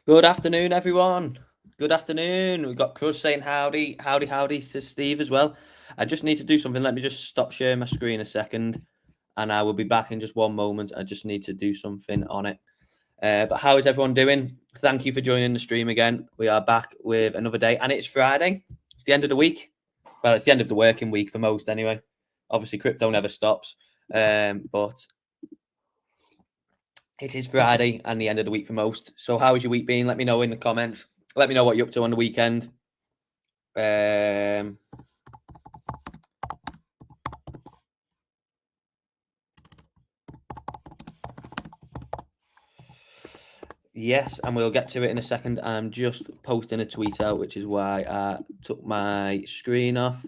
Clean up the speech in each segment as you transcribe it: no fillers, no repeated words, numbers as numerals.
Good afternoon, everyone. Good afternoon. We've got Cruz saying howdy, howdy to Steve as well. I just need to do something. Let me just stop sharing my screen a second, and I will be back in just one moment. I just need to do something on it. But how is everyone doing? Thank you for joining the stream again. We are back with another day, and it's Friday. It's the end of the week. Well, it's the end of the working week for most anyway. Obviously, crypto never stops, but it is Friday and the end of the week for most. So how has your week been? Let me know in the comments. Let me know what you're up to on the weekend. Yes, and we'll get to it in a second. I'm just posting a tweet out, which is why I took my screen off.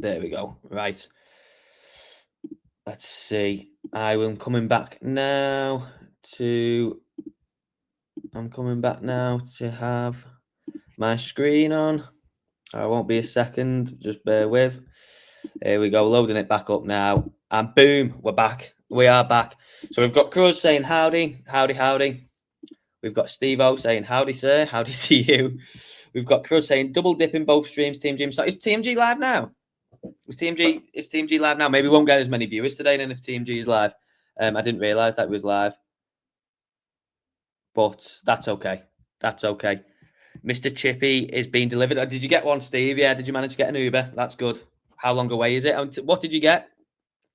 There we go. Right. Let's see. I'm coming back now to have my screen on. I won't be a second. Just bear with. Here we go. Loading it back up now. And boom, we're back. We are back. So we've got Cruz saying howdy, howdy, howdy. We've got Steve-O saying howdy, sir. Howdy to you. We've got Cruz saying double dip in both streams. Team G. So is TMG live now? Is TMG live now? Maybe we won't get as many viewers today then if TMG is live. I didn't realise that it was live. But that's okay. That's okay. Mr. Chippy is being delivered. Did you get one, Steve? Yeah, did you manage to get an Uber? That's good. How long away is it? What did you get?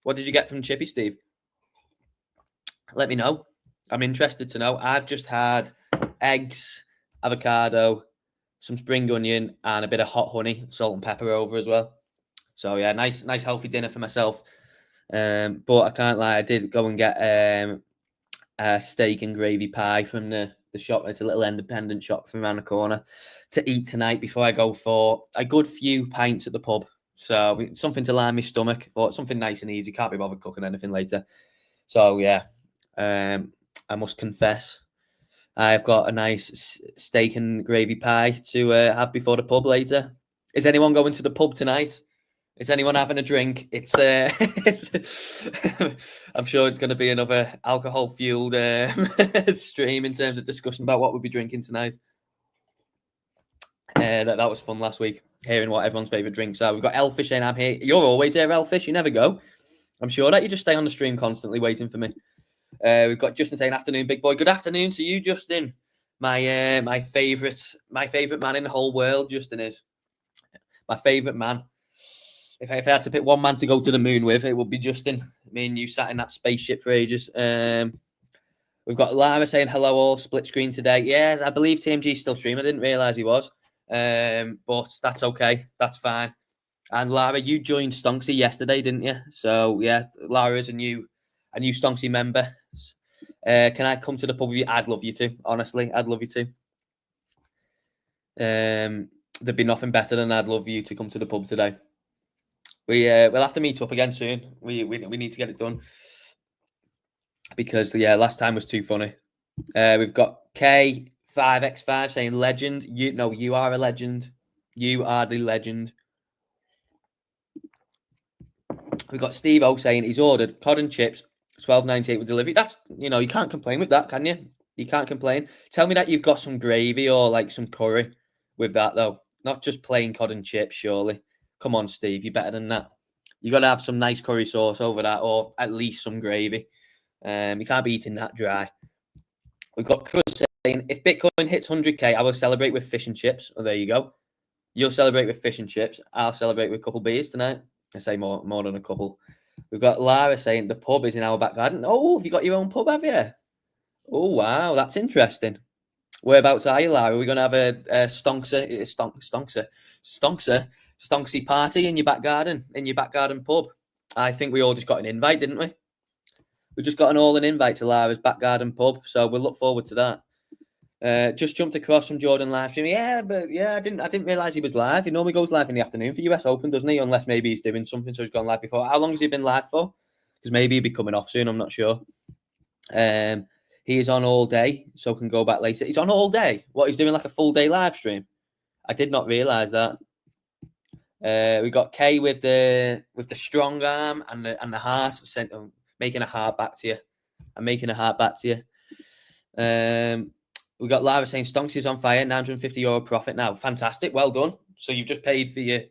What did you get from Chippy, Steve? Let me know. I'm interested to know. I've just had eggs, avocado, some spring onion, and a bit of hot honey, salt and pepper over as well. So yeah, nice healthy dinner for myself. But I can't lie, I did go and get a steak and gravy pie from the shop. It's a little independent shop from around the corner to eat tonight before I go for a good few pints at the pub. So something to line my stomach. Thought something nice and easy. Can't be bothered cooking anything later. So yeah, I must confess, I've got a nice steak and gravy pie to have before the pub later. Is anyone going to the pub tonight? Is anyone having a drink? I'm sure it's going to be another alcohol-fueled stream in terms of discussion about what we'll be drinking tonight. That was fun last week, hearing what everyone's favourite drinks are. We've got Elfish and I'm here. You're always here, Elfish. You never go. I'm sure that you just stay on the stream constantly waiting for me. We've got Justin saying, afternoon, big boy. Good afternoon to you, Justin. My favourite man in the whole world, Justin is. My favourite man. If I had to pick one man to go to the moon with, it would be Justin. Me and you sat in that spaceship for ages. We've got Lara saying hello all, split screen today. Yeah, I believe TMG's still streaming. I didn't realise he was. But that's okay. That's fine. And Lara, you joined Stonksy yesterday, didn't you? So yeah, Lara is a new Stonksy member. Can I come to the pub with you? I'd love you to. Honestly, I'd love you to. There'd be nothing better than I'd love you to come to the pub today. We'll have to meet up again soon. We need to get it done because last time was too funny. We've got K5X5 saying legend. You are a legend. You are the legend. We've got Steve-O saying he's ordered cod and chips, $12.98 with delivery. That's you can't complain with that, can you? You can't complain. Tell me that you've got some gravy or like some curry with that though. Not just plain cod and chips, surely. Come on, Steve, you're better than that. You got to have some nice curry sauce over that, or at least some gravy. You can't be eating that dry. We've got Cruz saying, if Bitcoin hits 100K, I will celebrate with fish and chips. Oh, there you go. You'll celebrate with fish and chips. I'll celebrate with a couple beers tonight. I say more than a couple. We've got Lara saying the pub is in our back garden. Oh, have you got your own pub, have you? Oh, wow, that's interesting. Whereabouts are you, Lara? Are we going to have a Stonksy party in your back garden pub? I think we all just got an invite, didn't we? We just got an invite to Lara's back garden pub, so we'll look forward to that. Just jumped across from Jordan live stream. I didn't realise he was live. He normally goes live in the afternoon for US Open, doesn't he? Unless maybe he's doing something, so he's gone live before. How long has he been live for? Because maybe he'll be coming off soon. I'm not sure. He is on all day, so can go back later. He's on all day. What, he's doing like a full day live stream? I did not realise that. We got Kay with the strong arm and the heart, making a heart back to you. I'm making a heart back to you. We got Lara saying Stonksy is on fire, €950 profit now. Fantastic, well done. So you've just paid for your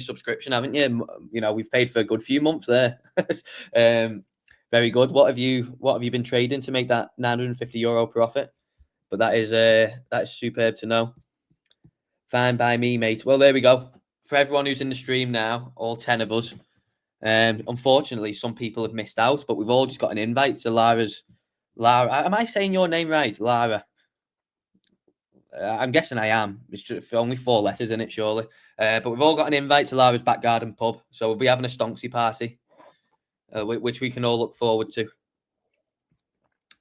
subscription, haven't you? You know, we've paid for a good few months there. Very good. What have you been trading to make that €950 profit? But that is superb to know. Fine by me, mate. Well, there we go. For everyone who's in the stream now, all 10 of us. Unfortunately, some people have missed out, but we've all just got an invite to Lara. Am I saying your name right, Lara? I'm guessing I am. It's just only 4 letters in it, surely. But we've all got an invite to Lara's back garden pub, so we'll be having a Stonksy party, which we can all look forward to.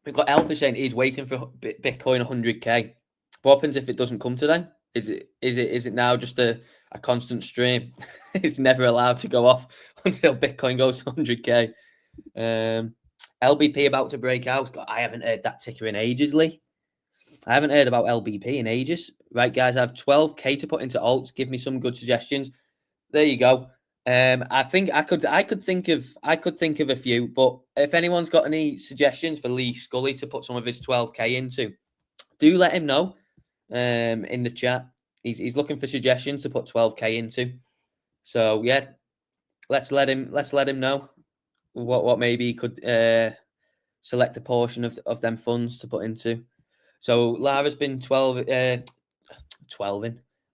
We've got Alpha saying he's waiting for Bitcoin 100k. What happens if it doesn't come today? Is it now just a constant stream? It's never allowed to go off until Bitcoin goes to 100k. LBP about to break out. God, I haven't heard that ticker in ages, Lee. I haven't heard about LBP in ages. Right, guys, I have 12k to put into alts. Give me some good suggestions. There you go. I think I could think of a few, but if anyone's got any suggestions for Lee Scully to put some of his 12k into, do let him know in the chat. He's looking for suggestions to put 12k into. So yeah, let's let him know what maybe he could select a portion of them funds to put into. So Lara's been 12 in.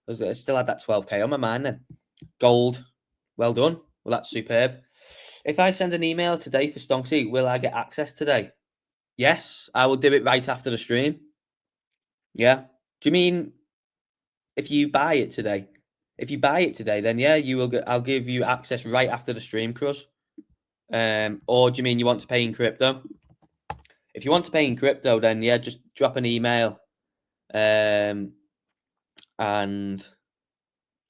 I still had that 12k on my mind then. Gold. Well done. Well, that's superb. If I send an email today for Stonksy, will I get access today? Yes, I will do it right after the stream. Yeah. Do you mean if you buy it today? If you buy it today, then yeah, you will. I'll give you access right after the stream, Cruz. Or do you mean you want to pay in crypto? If you want to pay in crypto, then yeah, just drop an email. And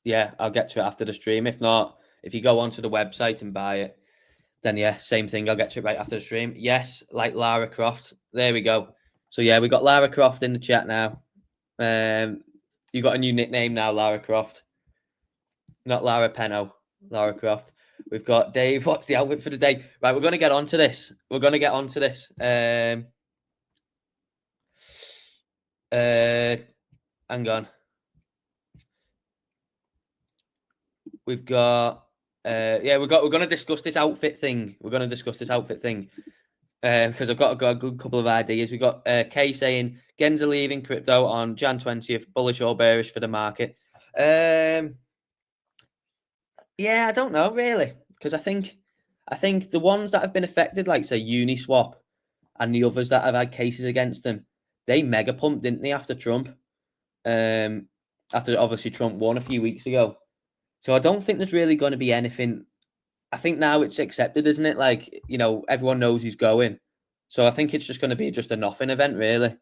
yeah, I'll get to it after the stream. If not, if you go onto the website and buy it, then yeah, same thing. I'll get to it right after the stream. Yes, like Lara Croft. There we go. So yeah, we got Lara Croft in the chat now. You got a new nickname now, Lara Croft. Not Lara Penno, Lara Croft. We've got Dave. What's the outfit for the day? Right, we're going to get onto this. Hang on. We've got we're going to discuss this outfit thing. Because I've got a good couple of ideas. We've got Kay saying Gens are leaving crypto on Jan 20th, bullish or bearish for the market. Yeah, I don't know really, because I think the ones that have been affected, like say Uniswap and the others that have had cases against them, they mega pumped, didn't they, after Trump? After obviously Trump won a few weeks ago. So I don't think there's really going to be anything. I think now it's accepted, isn't it? Like, you know, everyone knows he's going. So I think it's just going to be just a nothing event, really.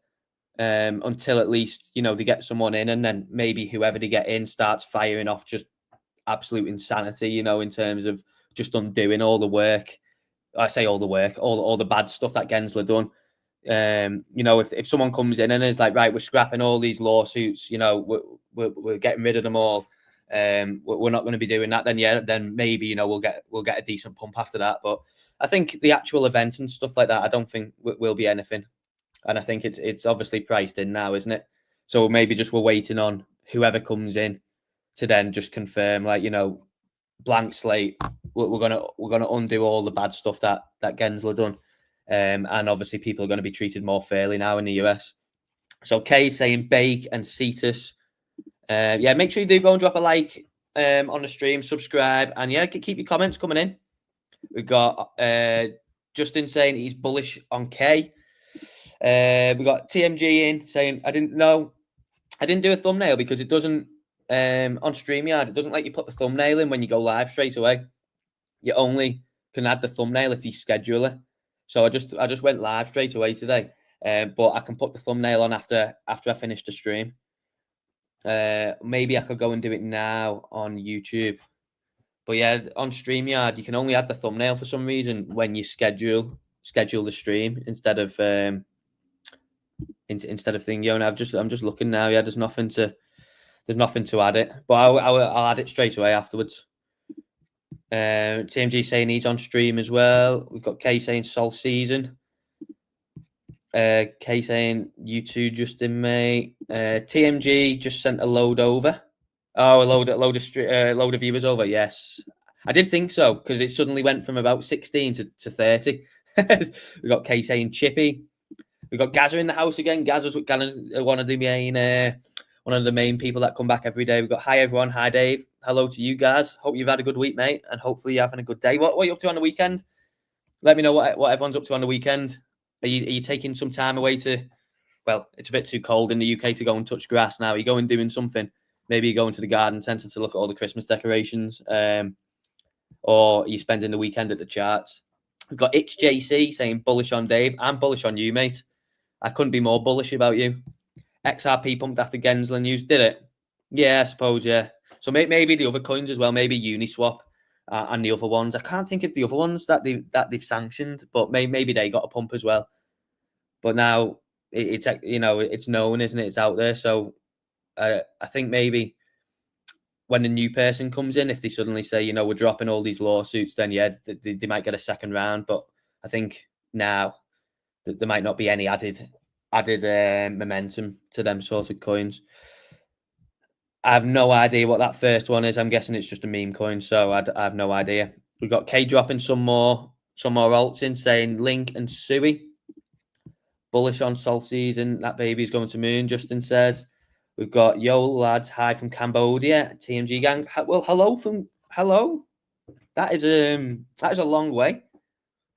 Until at least, you know, they get someone in, and then maybe whoever they get in starts firing off just absolute insanity, you know, in terms of just undoing all the work. I say all the work, all the bad stuff that Gensler done. You know, if someone comes in and is like, right, we're scrapping all these lawsuits, you know, we're getting rid of them all. We're not going to be doing that. Then maybe, you know, we'll get a decent pump after that. But I think the actual event and stuff like that, I don't think will be anything. And I think it's obviously priced in now, isn't it? So maybe just we're waiting on whoever comes in to then just confirm, like, you know, blank slate. We're gonna undo all the bad stuff that Gensler done, and obviously people are going to be treated more fairly now in the US. So Kay's saying Bake and Cetus. Yeah, make sure you do go and drop a like on the stream, subscribe, and yeah, keep your comments coming in. We've got Justin saying he's bullish on K. We got TMG in saying I didn't do a thumbnail because it doesn't on StreamYard, it doesn't let you put the thumbnail in when you go live straight away. You only can add the thumbnail if you schedule it. So I just went live straight away today. But I can put the thumbnail on after I finish the stream. Maybe I could go and do it now on YouTube. But yeah, on StreamYard, you can only add the thumbnail for some reason when you schedule the stream instead of thing. You know, I'm just looking now. Yeah, there's nothing to There's nothing to add it, but I'll add it straight away afterwards. TMG saying he's on stream as well. We've got Kay saying Sol Season. Kay saying you too, Justin, mate. TMG just sent a load over. Oh, a load of viewers over. Yes, I did think so because it suddenly went from about 16 to 30. We got Kay saying Chippy. We got Gazza in the house again. Gazza's one of the main people that come back every day. We've got hi everyone. Hi Dave. Hello to you guys. Hope you've had a good week, mate, and hopefully you're having a good day. What are you up to on the weekend? Let me know what everyone's up to on the weekend. Are you taking some time away to? Well, it's a bit too cold in the UK to go and touch grass now. Are you going doing something? Maybe you're going to the garden centre to look at all the Christmas decorations, or are you spending the weekend at the charts? We've got It's JC saying bullish on Dave. I'm bullish on you, mate. I couldn't be more bullish about you. XRP pumped after Gensler news, did it? Yeah, I suppose, yeah. So maybe the other coins as well, maybe Uniswap and the other ones. I can't think of the other ones that they've sanctioned, but maybe they got a pump as well. But now it's it's known, isn't it? It's out there. So I think maybe when a new person comes in, if they suddenly say, we're dropping all these lawsuits, then yeah, they might get a second round. But I think now that there might not be any added momentum to them sort of coins. I have no idea what that first one is. I'm guessing it's just a meme coin, so I have no idea. We've got K dropping some more alts in, saying Link and Sui. Bullish on Sol Season. That baby's going to moon, Justin says. We've got yo lads, hi from Cambodia, TMG gang. Well, hello. That is a long way,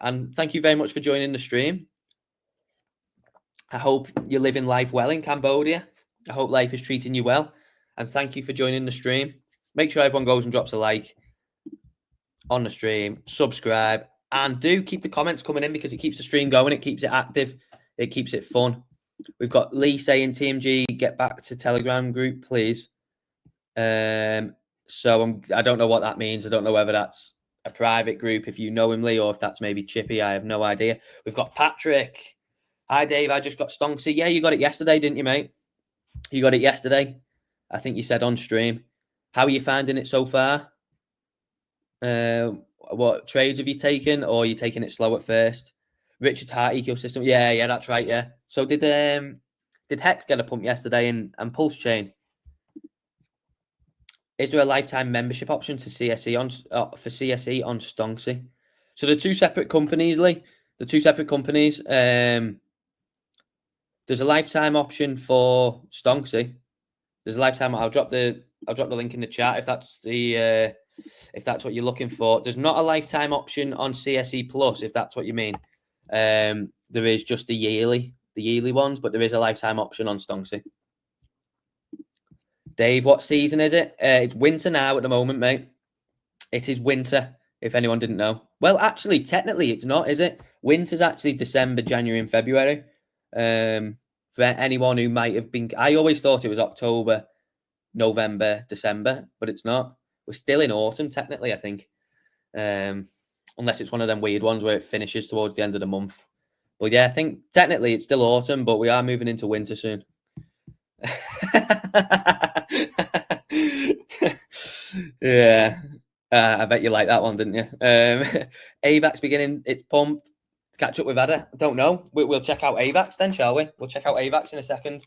and thank you very much for joining the stream. I hope you're living life well in Cambodia. I hope life is treating you well, and thank you for joining the stream. Make sure everyone goes and drops a like on the stream, subscribe, and do keep the comments coming in because it keeps the stream going. It keeps it active. It keeps it fun. We've got Lee saying, TMG, get back to Telegram group, please. So I don't know what that means. I don't know whether that's a private group, if you know him, Lee, or if that's maybe Chippy. I have no idea. We've got Patrick. Hi, Dave. I just got Stonksy. Yeah, you got it yesterday, didn't you, mate? You got it yesterday. I think you said on stream. How are you finding it so far? What trades have you taken, or are you taking it slow at first? Richard Hart ecosystem. Yeah, that's right. Yeah. So did Hex get a pump yesterday and Pulse Chain? Is there a lifetime membership option to CSE for CSE on Stonksy? So the two separate companies, Lee. The two separate companies. There's a lifetime option for Stonksy. There's a lifetime. I'll drop the link in the chat if that's what you're looking for. There's not a lifetime option on CSE Plus, if that's what you mean. There is just the yearly ones, but there is a lifetime option on Stonksy. Dave, what season is it? It's winter now at the moment, mate. It is winter, if anyone didn't know. Well, actually, technically, it's not, is it? Winter's actually December, January, and February. For anyone who might have been... I always thought it was October, November, December, but it's not. We're still in autumn, technically, I think. Unless it's one of them weird ones where it finishes towards the end of the month. But yeah, I think technically it's still autumn, but we are moving into winter soon. Yeah. I bet you like that one, didn't you? AVAX beginning its pump. Catch up with Ada. I don't know. We'll check out AVAX then, shall we? We'll check out AVAX in a second.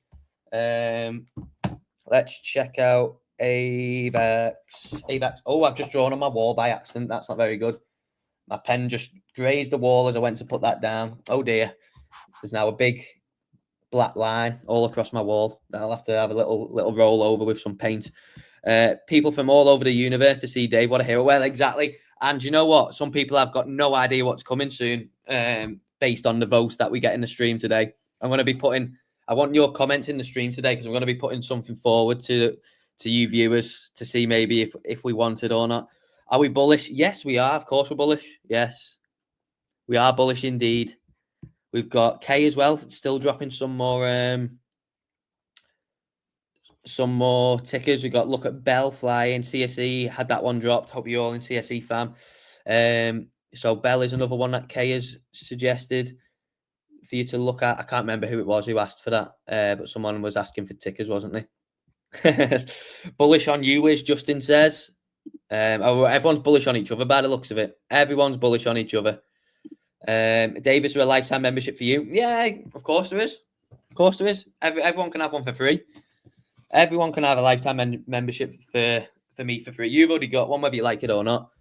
Let's check out AVAX. Oh, I've just drawn on my wall by accident. That's not very good. My pen just grazed the wall as I went to put that down. Oh dear. There's now a big black line all across my wall. I'll have to have a little roll over with some paint. People from all over the universe to see Dave. What a hero. Well, exactly. And you know what? Some people have got no idea what's coming soon based on the votes that we get in the stream today. I want your comments in the stream today because I'm going to be putting something forward to you viewers to see maybe if we want it or not. Are we bullish? Yes, we are. Of course we're bullish. Yes, we are bullish indeed. We've got K as well, still dropping some more tickers. We've got look at Bell flying, CSE, had that one dropped. Hope you're all in CSE, fam. So Bell is another one that K has suggested for you to look at. I can't remember who it was who asked for that, but someone was asking for tickers, wasn't they? Bullish on you, as Justin says. Everyone's bullish on each other by the looks of it. Everyone's bullish on each other. Dave, is there a lifetime membership for you? Yeah, of course there is. Of course there is. Everyone can have one for free. Everyone can have a lifetime membership for me for free. You've already got one, whether you like it or not.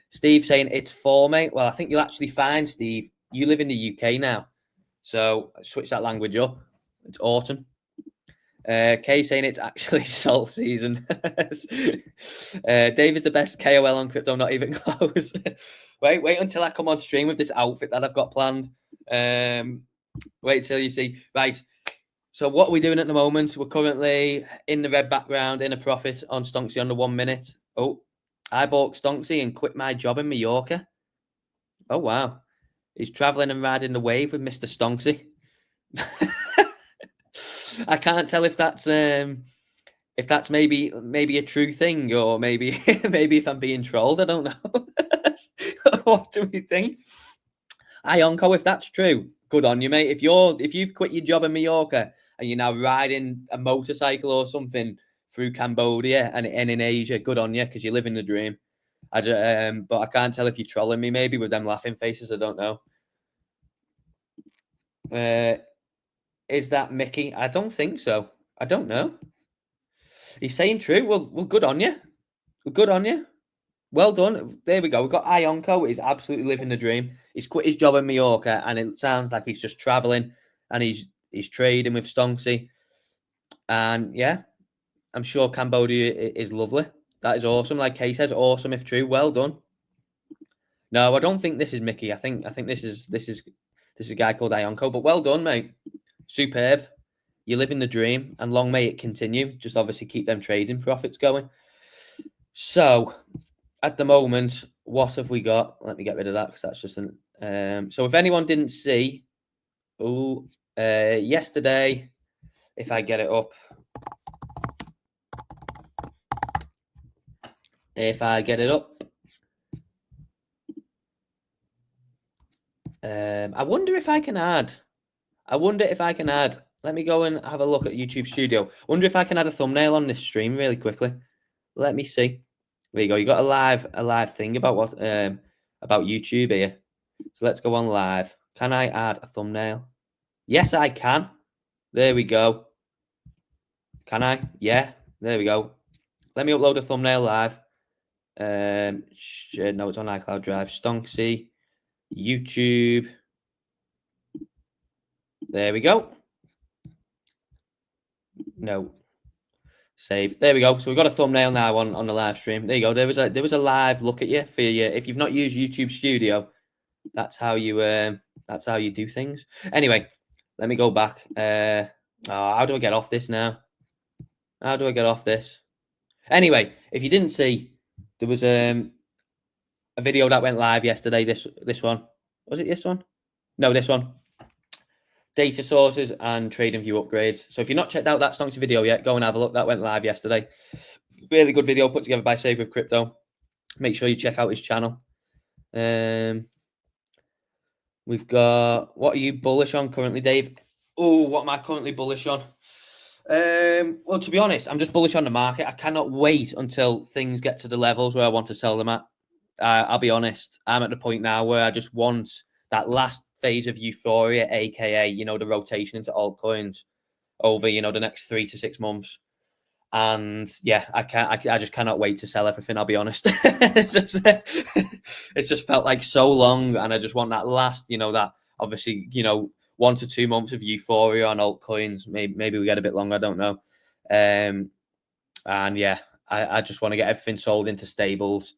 Steve saying it's for me. Well, I think you'll actually find, Steve, you live in the UK now. So switch that language up. It's autumn. Kay saying it's actually salt season. Dave is the best KOL on crypto, not even close. wait until I come on stream with this outfit that I've got planned. Wait till you see. Right. So what are we doing at the moment? We're currently in the red background, in a profit on Stonksy on the 1 minute. Oh, I bought Stonksy and quit my job in Mallorca. Oh, wow. He's traveling and riding the wave with Mr. Stonksy. I can't tell if that's maybe a true thing, or maybe if I'm being trolled. I don't know. What do we think? Ionco, if that's true, good on you, mate. If you've quit your job in Mallorca and you're now riding a motorcycle or something through Cambodia and in Asia, good on you, because you're living the dream. But I can't tell if you're trolling me, maybe with them laughing faces. I don't know. Is that Mickey? I don't think so. I don't know. He's saying true. Well, good on you. Good on you. Well done. There we go. We've got Ionco. He's absolutely living the dream. He's quit his job in Mallorca, and it sounds like he's just traveling, and he's trading with Stonksy. And yeah, I'm sure Cambodia is lovely. That is awesome. Like Kay says, awesome if true. Well done. No, I don't think this is Mickey. I think this is a guy called Ionco. But well done, mate. Superb. You're living the dream, and long may it continue. Just obviously keep them trading profits going. So at the moment, what have we got? Let me get rid of that because that's just an. So if anyone didn't see, yesterday, if I get it up, I wonder if I can add. Let me go and have a look at YouTube Studio. Wonder if I can add a thumbnail on this stream really quickly. Let me see. There you go. You got a live thing about about YouTube here. So let's go on live. Can I add a thumbnail? Yes, I can. There we go. Can I? Yeah. There we go. Let me upload a thumbnail live. No, it's on iCloud Drive. Stonksy, YouTube. There we go. No. Save. There we go. So we've got a thumbnail now on the live stream. There you go. There was a live look at you for you. If you've not used YouTube Studio, that's how you do things. Anyway, let me go back. How do I get off this now? How do I get off this? Anyway, if you didn't see, there was a video that went live yesterday. This one. Was it this one? No, this one. Data sources and trading view upgrades. So if you've not checked out that Stonksy video yet, go and have a look. That went live yesterday. Really good video put together by Save with Crypto. Make sure you check out his channel. We've got, what are you bullish on currently, Dave? Oh, what am I currently bullish on? Well, to be honest, I'm just bullish on the market. I cannot wait until things get to the levels where I want to sell them at. I'll be honest. I'm at the point now where I just want that last phase of euphoria, aka the rotation into altcoins over the next 3 to 6 months. And yeah, I just cannot wait to sell everything. I'll be honest. It's just felt like so long, and I just want that last, that obviously 1 to 2 months of euphoria on altcoins. Maybe we get a bit longer. I don't know. And yeah, I just want to get everything sold into stables,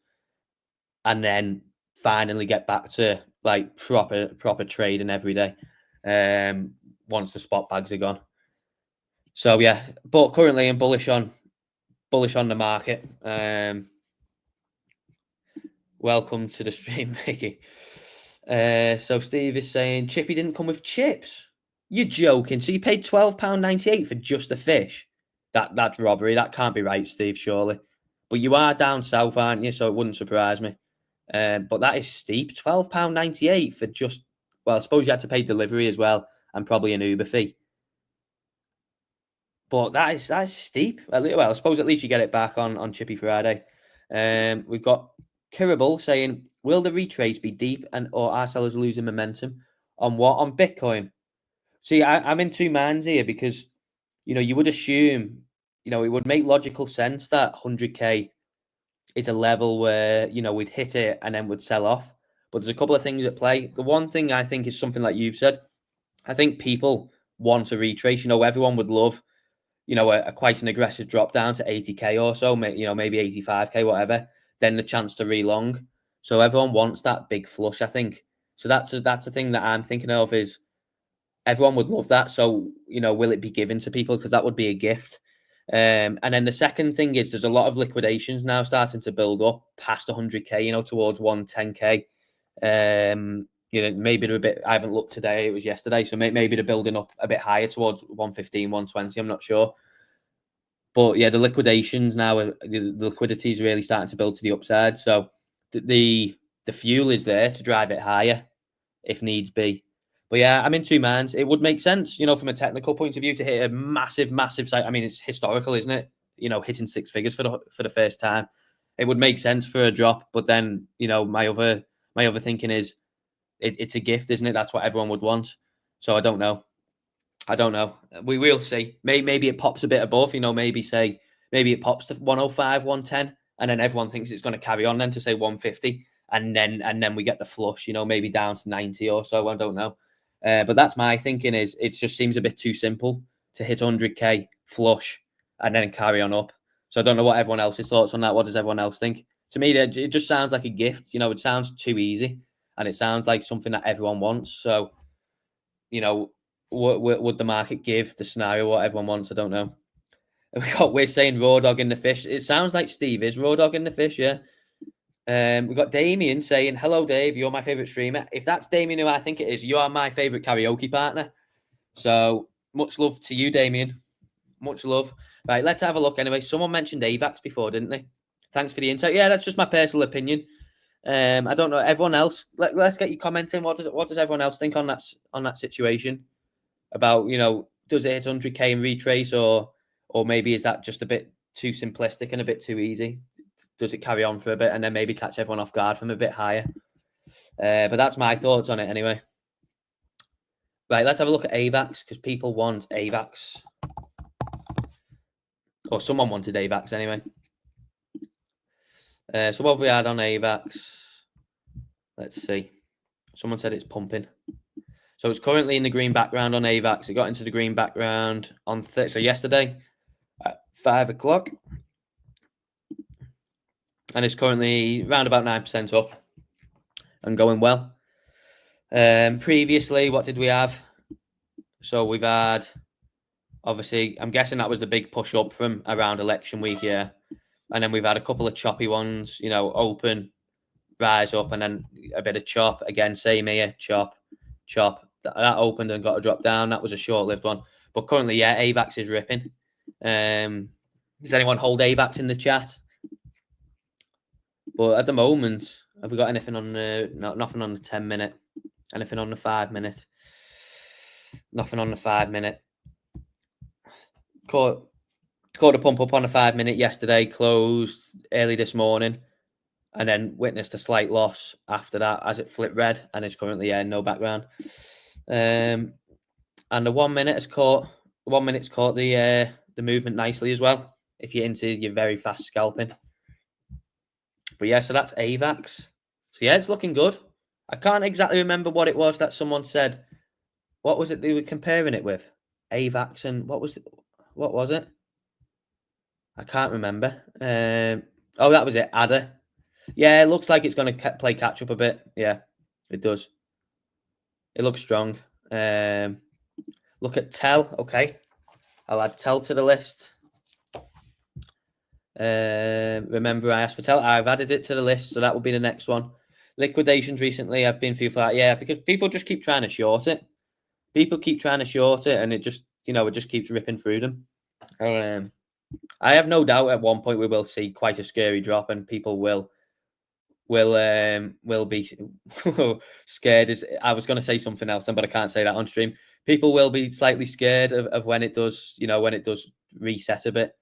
and then finally get back to like proper trading every day. Once the spot bags are gone. So yeah, but currently I'm bullish on the market. Welcome to the stream, Mickey. So Steve is saying Chippy didn't come with chips. You're joking. So you paid £12.98 for just a fish? That's robbery. That can't be right, Steve, surely. But you are down south, aren't you? So it wouldn't surprise me. But that is steep. £12.98 for just, well, I suppose you had to pay delivery as well, and probably an Uber fee. But that's steep. Well, I suppose at least you get it back on Chippy Friday. We've got Kiribble saying, will the retrace be deep and or are sellers losing momentum? On what? On Bitcoin? See, I'm in two minds here because, you would assume, it would make logical sense that 100K is a level where, we'd hit it and then would sell off. But there's a couple of things at play. The one thing I think is something like you've said. I think people want a retrace. Everyone would love, a quite an aggressive drop down to 80K or so, maybe 85K, whatever, then the chance to relong. So everyone wants that big flush, I think. So that's the thing that I'm thinking of is everyone would love that. So, will it be given to people? Because that would be a gift. And then the second thing is there's a lot of liquidations now starting to build up past 100K, towards 110K. Maybe they're a bit, I haven't looked today, it was yesterday. So maybe they're building up a bit higher towards 115, 120. I'm not sure. But yeah, the liquidations now, the liquidity is really starting to build to the upside. So the fuel is there to drive it higher if needs be. But yeah, I'm in two minds. It would make sense, from a technical point of view to hit a massive, massive site. I mean, it's historical, isn't it? Hitting six figures for the first time. It would make sense for a drop. But then, my other thinking is it's a gift, isn't it? That's what everyone would want. So I don't know. We will see. Maybe it pops a bit above, maybe it pops to 105, 110, and then everyone thinks it's going to carry on then to say 150, and then we get the flush, maybe down to 90 or so. I don't know. But that's my thinking is it just seems a bit too simple to hit 100K flush and then carry on up. So I don't know what everyone else's thoughts on that. What does everyone else think? To me, it just sounds like a gift. It sounds too easy, and it sounds like something that everyone wants. So, would the market give the scenario what everyone wants? I don't know. We're saying raw dog in the fish. It sounds like Steve is raw dog in the fish, yeah. We've got Damien saying, hello, Dave, you're my favourite streamer. If that's Damien, who I think it is, you are my favourite karaoke partner. So much love to you, Damien. Much love. Right, let's have a look anyway. Someone mentioned AVAX before, didn't they? Thanks for the insight. Yeah, that's just my personal opinion. I don't know. Everyone else, let's get you commenting. What does everyone else think on that situation? About, does it hit 100K and retrace, or maybe is that just a bit too simplistic and a bit too easy? Does it carry on for a bit and then maybe catch everyone off guard from a bit higher? But that's my thoughts on it anyway. Right, let's have a look at AVAX because people want AVAX. Or someone wanted AVAX anyway. So what have we had on AVAX? Let's see. Someone said it's pumping. So it's currently in the green background on AVAX. It got into the green background on so yesterday at 5 o'clock. And it's currently around about 9% up and going well. Previously, what did we have? So we've had, obviously, I'm guessing that was the big push up from around election week, yeah. And then we've had a couple of choppy ones, open, rise up, and then a bit of chop. Again, same here, chop. That opened and got a drop down. That was a short-lived one. But currently, yeah, AVAX is ripping. Does anyone hold AVAX in the chat? But at the moment, have we got anything on the... nothing on the 10-minute. Anything on the 5-minute? Nothing on the 5-minute. Caught a pump up on the 5-minute yesterday, closed early this morning, and then witnessed a slight loss after that as it flipped red, and it's currently no background. And the 1 minute has caught. 1 minute's caught the movement nicely as well. If you're into your very fast scalping. But yeah, so that's AVAX. So yeah, it's looking good. I can't exactly remember what it was that someone said. What was it they were comparing it with? AVAX and what was it? I can't remember. Oh, that was it. Adder. Yeah, it looks like it's going to play catch up a bit. Yeah, it does. It looks strong. Look at Tell. Okay, I'll add Tell to the list. Remember, I asked for Tell. I've added it to the list, so that will be the next one. Liquidations recently, I've been through for that. Yeah, because people just keep trying to short it. And it just, it just keeps ripping through them. I have no doubt at one point we will see quite a scary drop, and people will will be scared. I was going to say something else, but I can't say that on stream. People will be slightly scared of when it does, when it does reset a bit,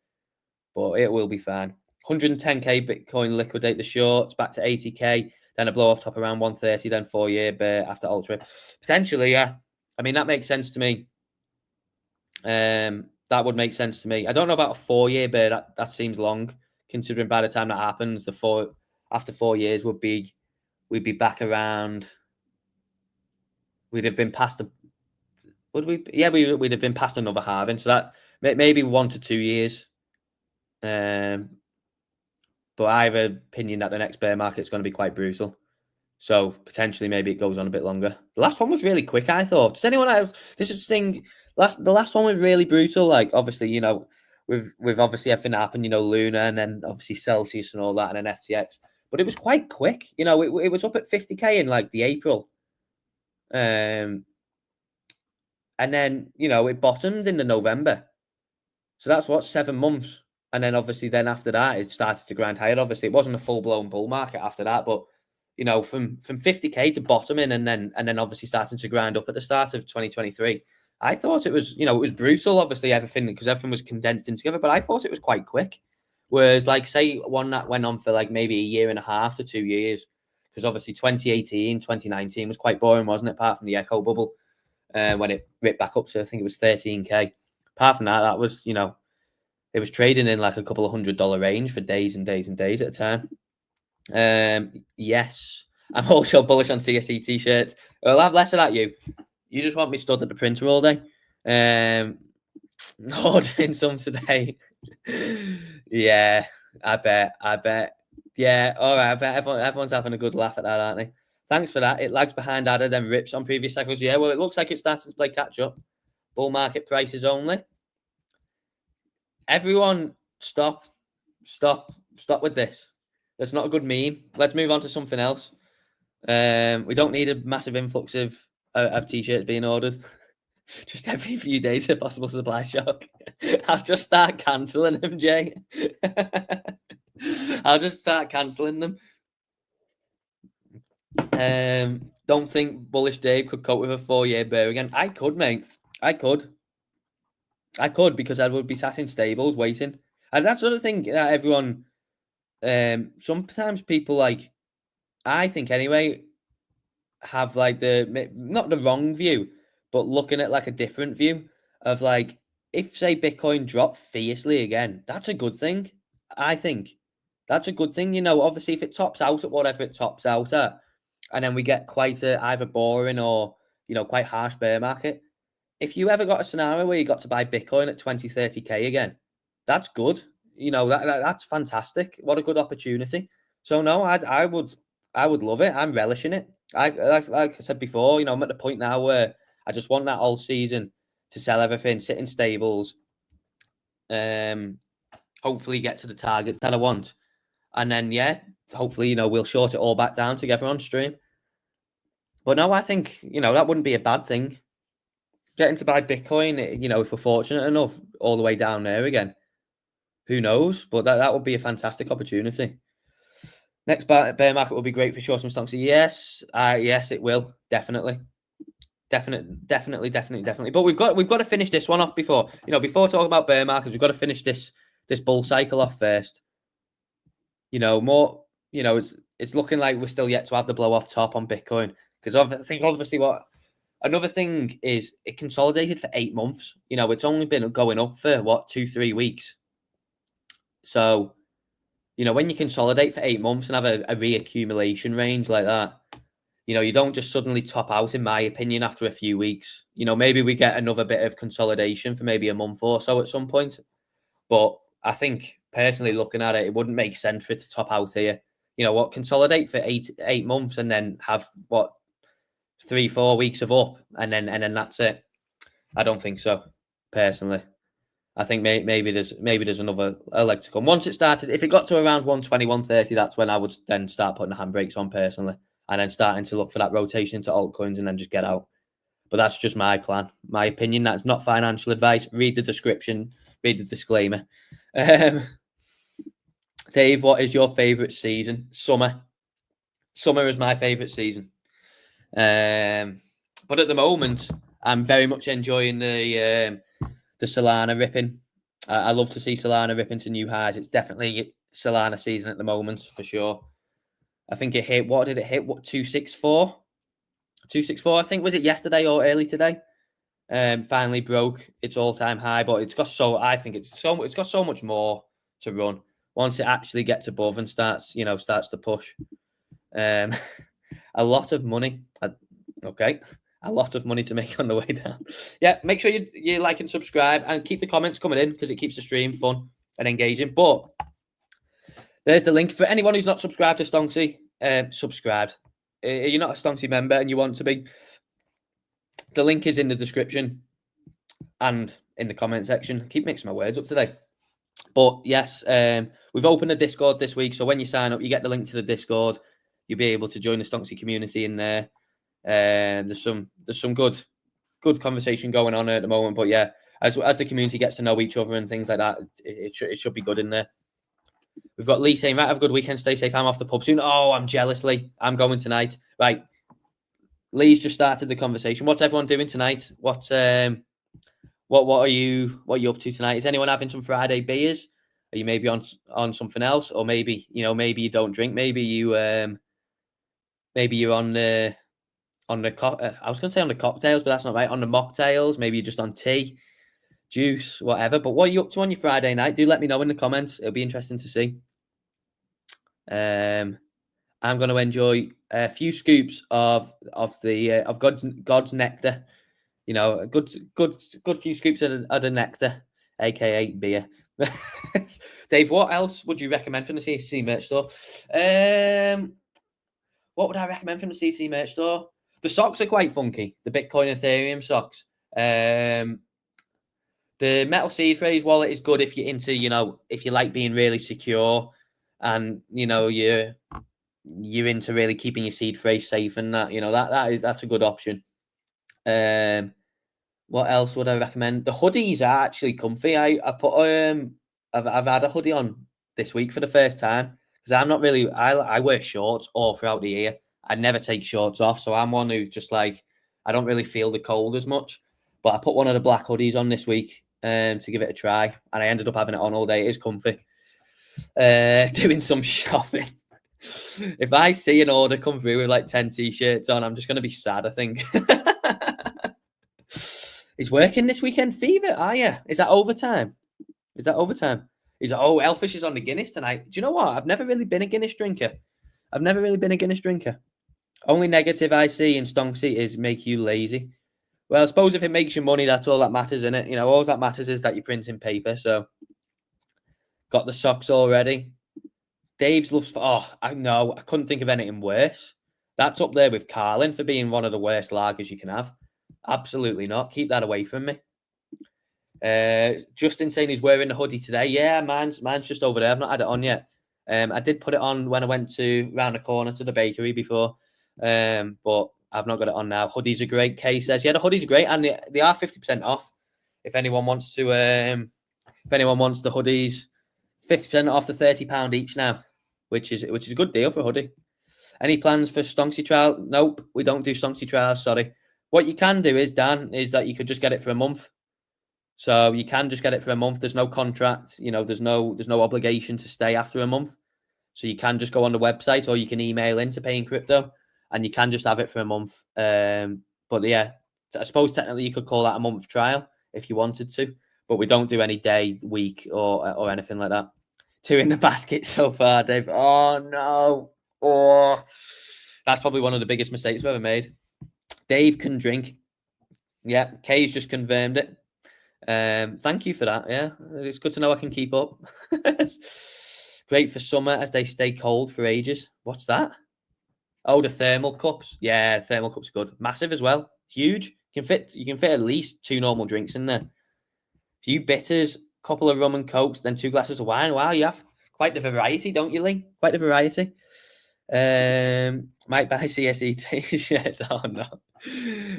but it will be fine. 110k Bitcoin liquidate the shorts back to 80k, then a blow off top around 130, then 4-year bear after Ultra. Potentially, yeah. I mean, that makes sense to me. That would make sense to me. I don't know about a 4-year bear. That seems long, considering by the time that happens, after 4 years we'd be back around. We'd have been past would we? Yeah, we'd have been past another halving. So that maybe 1 to 2 years. But I have an opinion that the next bear market is going to be quite brutal. So potentially, maybe it goes on a bit longer. The last one was really quick, I thought. Does anyone have this thing? The last one was really brutal. Like, obviously, with obviously everything that happened, Luna, and then obviously Celsius and all that, and then FTX. But it was quite quick. It was up at 50k in like the April. And then, it bottomed in the November. So that's what, 7 months. And then obviously then after that, it started to grind higher. Obviously, it wasn't a full-blown bull market after that, but from 50k to bottoming and then obviously starting to grind up at the start of 2023. I thought it was, it was brutal, obviously, everything was condensed in together, but I thought it was quite quick. Whereas, like, say, one that went on for like maybe a year and a half to 2 years, because obviously 2018, 2019 was quite boring, wasn't it? Apart from the echo bubble, when it ripped back up to, I think it was 13k. Apart from that, that was, it was trading in like a couple of $100 range for days and days and days at a time. Yes, I'm also bullish on CSE t-shirts. I'll have less of that. You just want me stood at the printer all day. Ordering some today. Yeah, I bet. Yeah, all right. I bet everyone's having a good laugh at that, aren't they? Thanks for that. It lags behind ADA, then rips on previous cycles. Yeah, well, it looks like it's starting to play catch up. Bull market prices only. Everyone, stop with this. That's not a good meme. Let's move on to something else. We don't need a massive influx of t-shirts being ordered. Just every few days, a possible supply shock. I'll just start cancelling them, Jay. I'll just start cancelling them. Don't think bullish Dave could cope with a 4-year bear again. I could, mate. I could because I would be sat in stables waiting. And that's sort of thing that everyone. Sometimes people, like, I think anyway, have like not the wrong view, but looking at like a different view of like, if say Bitcoin dropped fiercely again, that's a good thing. I think that's a good thing. Obviously if it tops out at whatever it tops out at, and then we get quite a either boring or quite harsh bear market. If you ever got a scenario where you got to buy Bitcoin at 20, 30k again, that's good. That's fantastic. What a good opportunity. So no, I would love it. I'm relishing it. Like I said before, I'm at the point now where I just want that whole season to sell everything, sit in stables, hopefully get to the targets that I want, and then hopefully we'll short it all back down together on stream. But no, I think that wouldn't be a bad thing. Getting to buy Bitcoin, if we're fortunate enough, all the way down there again. Who knows? But that would be a fantastic opportunity. Next bear market will be great for short some Stonksy. Yes, yes, it will. Definitely. But we've got to finish this one off before before talking about bear markets. We've got to finish this bull cycle off first. It's looking like we're still yet to have the blow off top on Bitcoin, because I think obviously another thing is it consolidated for 8 months. It's only been going up for 2-3 weeks. So, when you consolidate for 8 months and have a reaccumulation range like that, you don't just suddenly top out, in my opinion, after a few weeks. Maybe we get another bit of consolidation for maybe a month or so at some point. But I think, personally, looking at it, it wouldn't make sense for it to top out here. Consolidate for eight months and then have 3-4 weeks of up and then that's it. I don't think so, personally. I think maybe there's another leg to come. Once it started, if it got to around 120, 130, that's when I would then start putting the handbrakes on personally, and then starting to look for that rotation into altcoins and then just get out. But that's just my plan, my opinion. That's not financial advice. Read the description, read the disclaimer. Dave, what is your favourite season? Summer. Summer is my favourite season. But at the moment, I'm very much enjoying the Solana ripping. I love to see Solana ripping to new highs. It's definitely Solana season at the moment for sure. I think it hit. What did it hit? What 264? 264. I think was it yesterday or early today? Finally broke its all-time high, but it's got so. I think it's got so much more to run once it actually gets above and starts to push. A lot of money. Okay. A lot of money to make on the way down. Yeah, make sure you like and subscribe and keep the comments coming in because it keeps the stream fun and engaging. But there's the link for anyone who's not subscribed to Stonksy. Subscribed. If you're not a Stonksy member and you want to be, the link is in the description and in the comment section. I keep mixing my words up today. But yes, we've opened a Discord this week. So when you sign up, you get the link to the Discord. You'll be able to join the Stonksy community in there. There's some good conversation going on at the moment, but yeah, as the community gets to know each other and things like that, it should be good in there. We've got Lee saying, right, have a good weekend, stay safe, I'm off the pub soon. Oh, I'm jealous, Lee. I'm going tonight. Right, Lee's just started the conversation. What's everyone doing tonight? What are you up to tonight? Is anyone having some Friday beers? Are you maybe on something else, or maybe you don't drink? Maybe you're on the I was going to say on the cocktails, but that's not right. On the mocktails, maybe you're just on tea, juice, whatever. But what are you up to on your Friday night? Do let me know in the comments. It'll be interesting to see. I'm going to enjoy a few scoops of God's nectar. A good few scoops of the nectar, aka beer. Dave, what else would you recommend from the CC merch store? What would I recommend from the CC merch store? The socks are quite funky. The Bitcoin Ethereum socks. The metal seed phrase wallet is good if you're into, if you like being really secure, and you're into really keeping your seed phrase safe, and that that's a good option. What else would I recommend? The hoodies are actually comfy. I've had a hoodie on this week for the first time because I'm not really. I wear shorts all throughout the year. I never take shorts off, so I'm one who's just like, I don't really feel the cold as much. But I put one of the black hoodies on this week to give it a try, and I ended up having it on all day. It is comfy. Doing some shopping. If I see an order come through with like 10 t-shirts on, I'm just going to be sad, I think. He's working this weekend, Fever, are you? Is that overtime? He's like, oh, Elfish is on the Guinness tonight. Do you know what? I've never really been a Guinness drinker. Only negative I see in Stonksy is make you lazy. Well, I suppose if it makes you money, that's all that matters, isn't it? All that matters is that you're printing paper. So, got the socks already. Dave's loves. Oh, I know. I couldn't think of anything worse. That's up there with Carlin for being one of the worst lagers you can have. Absolutely not. Keep that away from me. Justin saying he's wearing the hoodie today. Yeah, mine's just over there. I've not had it on yet. I did put it on when I went round the corner to the bakery before, but I've not got it on now. Hoodies are great. Kay says, yeah, the hoodies are great, and they are 50% off. If anyone wants to, the hoodies, 50% off the £30 each now, which is a good deal for a hoodie. Any plans for Stonksy trial? Nope, we don't do Stonksy trials. Sorry. What you can do is, Dan, is that you could just get it for a month. So you can just get it for a month. There's no contract. There's no obligation to stay after a month. So you can just go on the website, or you can email in to pay in crypto, and you can just have it for a month. But yeah, I suppose technically you could call that a month trial if you wanted to. But we don't do any day, week, or anything like that. 2 in the basket so far, Dave. Oh no! Oh, that's probably one of the biggest mistakes we've ever made. Dave can drink. Yeah, Kay's just confirmed it. Thank you for that. Yeah, it's good to know I can keep up. Great for summer as they stay cold for ages. What's that? Oh, the thermal cups. Yeah, thermal cups are good. Massive as well. Huge. You can fit at least 2 normal drinks in there. A few bitters, couple of rum and cokes, then 2 glasses of wine. Wow, you have quite the variety, don't you, Lee? Quite the variety. Might buy CSE t-shirts. Oh no,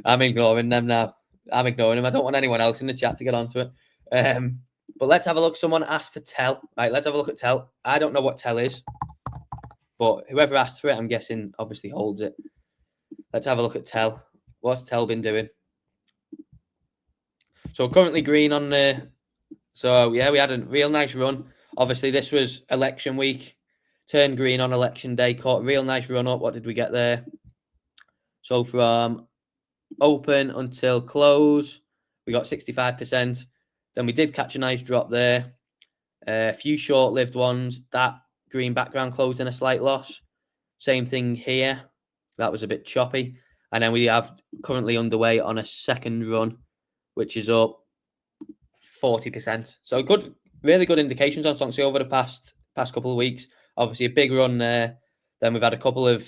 I'm ignoring them now. I don't want anyone else in the chat to get onto it. But let's have a look. Someone asked for Tell. Right, let's have a look at Tell. I don't know what Tell is. But whoever asked for it, I'm guessing, obviously holds it. Let's have a look at Tel. What's Tel been doing? So currently green on the... So, yeah, we had a real nice run. Obviously, this was election week. Turned green on election day. Caught a real nice run up. What did we get there? So from open until close, we got 65%. Then we did catch a nice drop there. A few short-lived ones. That green background closed in a slight loss. Same thing here. That was a bit choppy. And then we have currently underway on a second run, which is up 40%. So good, really good indications on Stonksy over the past couple of weeks. Obviously a big run there. Then we've had a couple of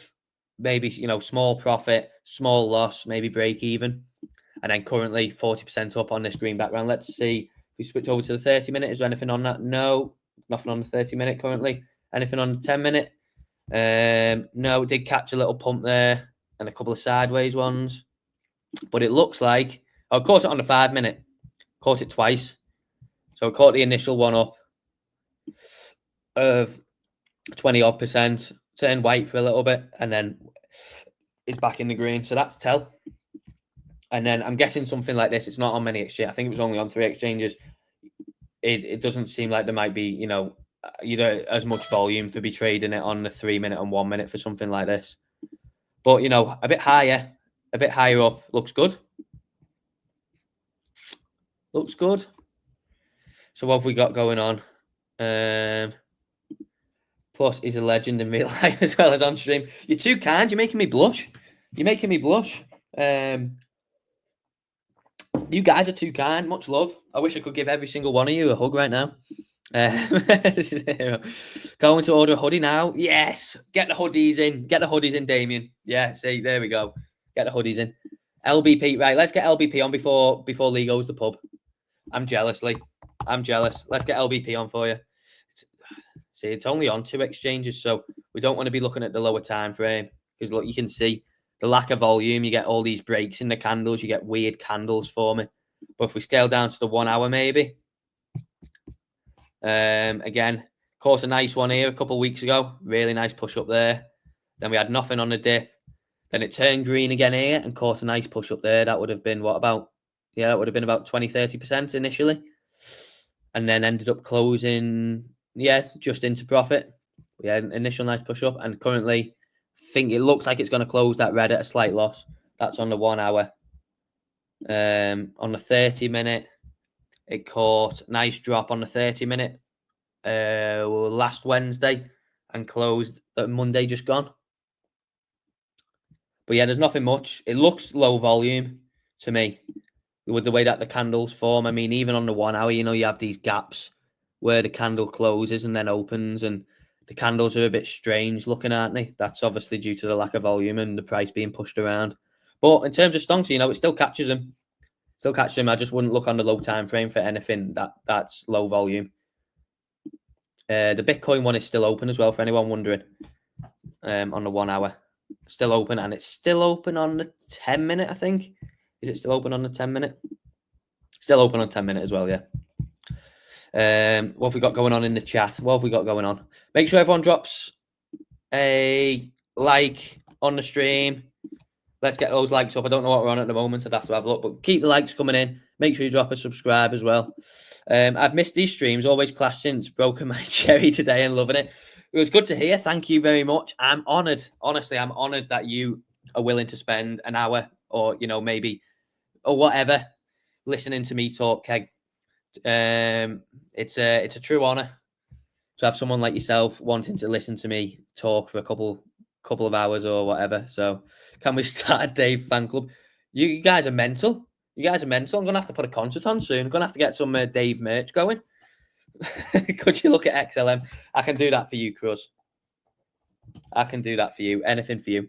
maybe, small profit, small loss, maybe break even. And then currently 40% up on this green background. Let's see if we switch over to the 30 minute. Is there anything on that? No, nothing on the 30 minute currently. Anything on the 10 minute? No, it did catch a little pump there and a couple of sideways ones. But it looks like, I caught it on the 5 minute. Caught it twice. So I caught the initial one up of 20 odd percent, turned white for a little bit, and then it's back in the green. So that's Tel. And then I'm guessing something like this, it's not on many exchanges. I think it was only on 3 exchanges. It doesn't seem like there might be, either as much volume for be trading it on the 3 minute and 1 minute for something like this. But, a bit higher up. Looks good. Looks good. So what have we got going on? Plus, he's a legend in real life as well as on stream. You're too kind. You're making me blush. You guys are too kind. Much love. I wish I could give every single one of you a hug right now. Going to order a hoodie now. Yes. Get the hoodies in. Get the hoodies in, Damien. Yeah, see, there we go. Get the hoodies in. LBP, right. Let's get LBP on before Lee goes to the pub. I'm jealous, Lee. I'm jealous. Let's get LBP on for you. See, it's only on 2 exchanges, so we don't want to be looking at the lower time frame. Because look, you can see the lack of volume. You get all these breaks in the candles. You get weird candles forming. But if we scale down to the 1 hour, maybe. Again, caught a nice one here a couple of weeks ago. Really nice push up there. Then we had nothing on the dip. Then it turned green again here and caught a nice push up there. That would have been about 20-30% initially. And then ended up closing, just into profit. We had an initial nice push up and currently think it looks like it's going to close that red at a slight loss. That's on the 1 hour. On the 30 minute, it caught a nice drop on the 30 minute last Wednesday and closed Monday just gone. But yeah, there's nothing much. It looks low volume to me with the way that the candles form. I mean, even on the 1 hour, you have these gaps where the candle closes and then opens, and the candles are a bit strange looking, aren't they? That's obviously due to the lack of volume and the price being pushed around. But in terms of Stonksy, it still catches them. I just wouldn't look on the low time frame for anything that's low volume. The Bitcoin one is still open as well, for anyone wondering. On the 1 hour. Still open, and it's still open on the 10 minute, I think. Is it still open on the 10 minute? Still open on 10 minute as well, yeah. What have we got going on in the chat? What have we got going on? Make sure everyone drops a like on the stream. Let's get those likes up. I don't know what we're on at the moment. I'd have to have a look, but keep the likes coming in. Make sure you drop a subscribe as well. I've missed these streams. Always class since. Broken my cherry today and loving it. It was good to hear. Thank you very much. I'm honoured. Honestly, I'm honoured that you are willing to spend an hour or, maybe or whatever listening to me talk, Keg. It's a true honour to have someone like yourself wanting to listen to me talk for a couple of hours or whatever. So can we start a Dave fan club? You guys are mental. I'm going to have to put a concert on soon. I'm going to have to get some Dave merch going. Could you look at XLM? I can do that for you, Cruz. I can do that for you. Anything for you.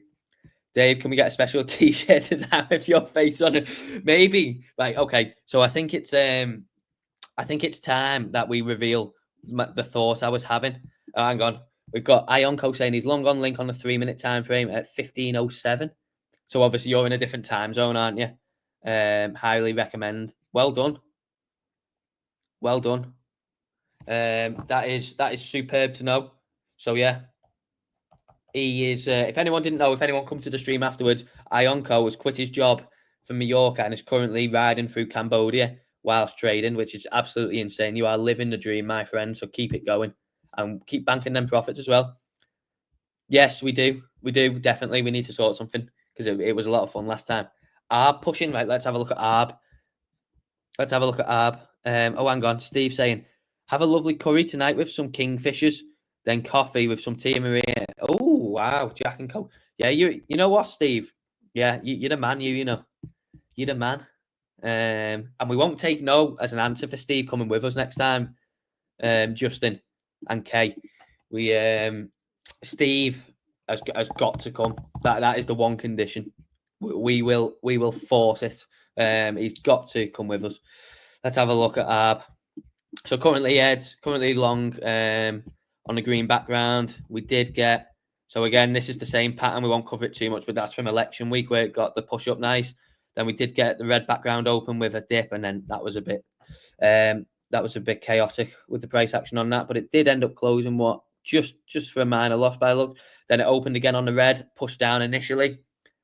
Dave, can we get a special t-shirt design with your face on it? Maybe. Right, okay. So I think it's time that we reveal the thought I was having. Oh, hang on. We've got Ionco saying he's long on link on the 3 minute time frame at 15:07. So obviously you're in a different time zone, aren't you? Highly recommend. Well done. That is superb to know. So yeah. He is. If anyone didn't know, if anyone come to the stream afterwards, Ionco has quit his job from Mallorca and is currently riding through Cambodia whilst trading, which is absolutely insane. You are living the dream, my friend. So keep it going and keep banking them profits as well. Yes, we do. We do definitely. We need to sort something because it was a lot of fun last time. Arb pushing, right? Let's have a look at Arb. Let's have a look at Arb. Oh, hang on. Steve saying, have a lovely curry tonight with some kingfishers, then coffee with some Tia Maria. Oh, wow. Jack and Coke. Yeah, you know what, Steve? Yeah, you're the man, you know. You're the man. And we won't take no as an answer for Steve coming with us next time. Justin and Kay. Steve has got to come. That is the one condition. We will force it. He's got to come with us. Let's have a look at Arb. So currently long on the green background. We did get, so again, this is the same pattern. We won't cover it too much, but that's from election week where it got the push up nice. Then we did get the red background open with a dip, and then that was a bit chaotic with the price action on that. But it did end up closing just for a minor loss by look. Then it opened again on the red, pushed down initially,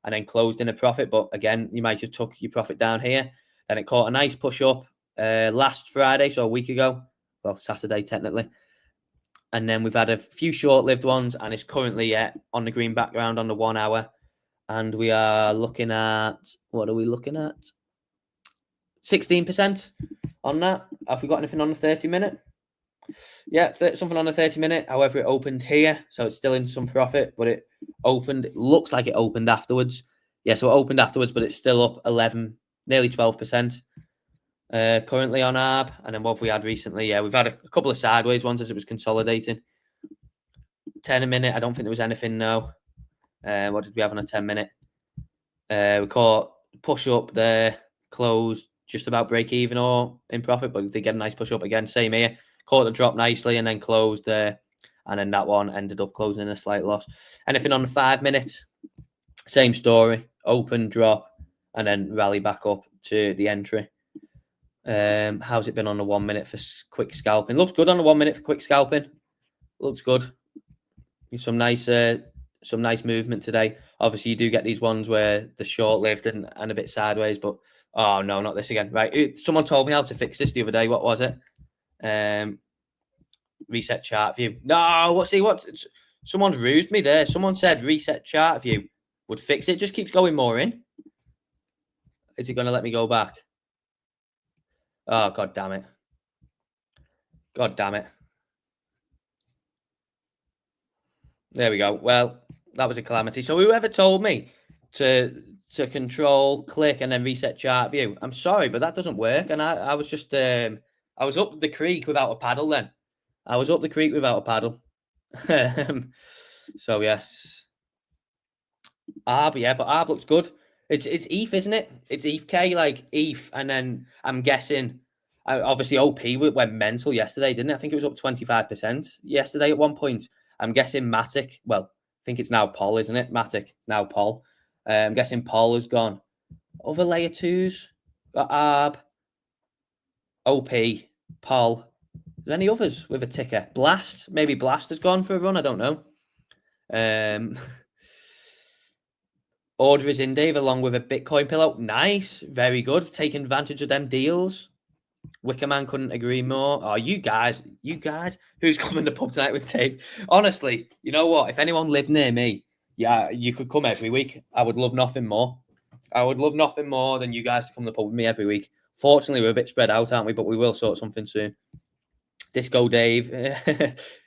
and then closed in a profit. But again, you might have took your profit down here. Then it caught a nice push up last Friday, so a week ago. Well, Saturday technically. And then we've had a few short-lived ones, and it's currently on the green background on the 1 hour. And we are looking at, what are we looking at? 16% on that. Have we got anything on the 30-minute? Yeah, something on the 30-minute. However, it opened here, so it's still in some profit, but it opened. It looks like it opened afterwards. Yeah, so it opened afterwards, but it's still up 11, nearly 12%. Currently on Arb, and then what have we had recently? Yeah, we've had a couple of sideways ones as it was consolidating. 10-minute, I don't think there was anything. No. What did we have on a 10-minute? We caught push up there, closed just about break even or in profit, but they get a nice push up again. Same here. Caught the drop nicely and then closed there, and then that one ended up closing in a slight loss. Anything on the 5-minute? Same story. Open, drop, and then rally back up to the entry. How's it been on the 1 minute for quick scalping? Looks good on the 1 minute for quick scalping. Looks good. Some nice movement today. Obviously, you do get these ones where they're short-lived and a bit sideways, but oh no, not this again. Right, someone told me how to fix this the other day. What was it? Reset chart view. No, what? Someone's rused me there. Someone said reset chart view would fix it. Just keeps going more in. Is it going to let me go back? Oh, God damn it. God damn it. There we go. Well, that was a calamity. So whoever told me to control, click, and then reset chart view, I'm sorry, but that doesn't work. And I was just, I was up the creek without a paddle then. I was up the creek without a paddle. So, yes. Arb, yeah, but Arb looks good. It's ETH, isn't it? It's ETH, like ETH, and then I'm guessing, obviously OP went mental yesterday, didn't it? I think it was up 25% yesterday at one point. I'm guessing Matic, well, I think it's now Pol, isn't it? Matic, now Pol. I'm guessing Pol has gone. Other layer 2s, got Arb, OP, Pol. Is there any others with a ticker? Blast, maybe Blast has gone for a run, I don't know. Order is in, Dave, along with a Bitcoin pillow. Nice. Very good. Taking advantage of them deals. Wickerman couldn't agree more. Oh, you guys, who's coming to pub tonight with Dave? Honestly, you know what? If anyone lived near me, yeah, you could come every week. I would love nothing more. I would love nothing more than you guys to come to the pub with me every week. Fortunately, we're a bit spread out, aren't we? But we will sort something soon. Disco Dave.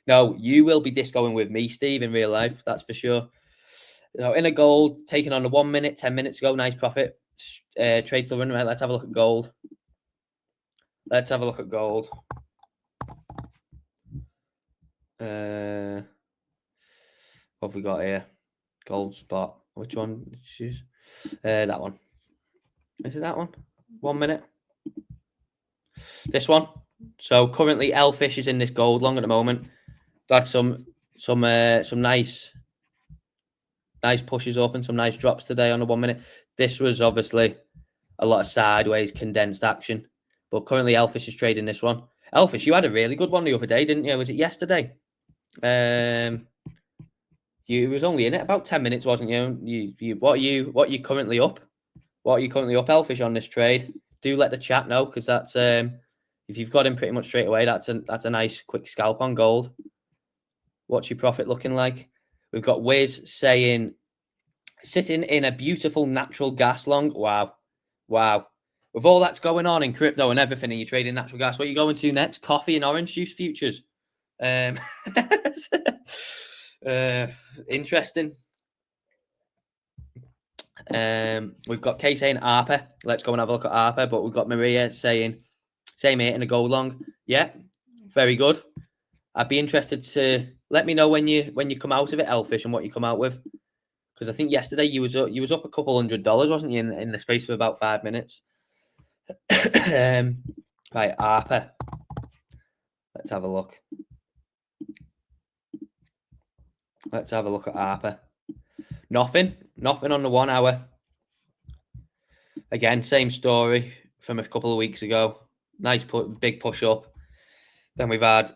No, you will be discoing with me, Steve, in real life. That's for sure. So in a gold, taking on the 1 minute, 10 minutes ago, nice profit. Trade still running, right? Let's have a look at gold. Let's have a look at gold. What have we got here? Gold spot. Which one did you choose? That one. Is it that one? 1 minute. This one. So currently, Elfish is in this gold long at the moment. Got some nice pushes up and some nice drops today on the 1 minute. This was obviously a lot of sideways condensed action. But currently, Elfish is trading this one. Elfish, you had a really good one the other day, didn't you? Was it yesterday? You was only in it about 10 minutes, wasn't you? What are you currently up? What are you currently up, Elfish, on this trade? Do let the chat know, because that's if you've got him pretty much straight away, that's a nice quick scalp on gold. What's your profit looking like? We've got Wiz saying sitting in a beautiful natural gas long. Wow. With all that's going on in crypto and everything, and you're trading natural gas, what are you going to next? Coffee and orange juice futures. Interesting. We've got Kay saying ARPA. Let's go and have a look at ARPA. But we've got Maria saying same 8 in a gold long. Yeah, very good. I'd be interested to let me know when you come out of it, Elfish, and what you come out with. Because I think yesterday you was up a couple $100, wasn't you, in the space of about 5 minutes? Right, ARPA. Let's have a look. Let's have a look at ARPA. Nothing on the 1 hour. Again, same story from a couple of weeks ago. Nice big push up. Then we've had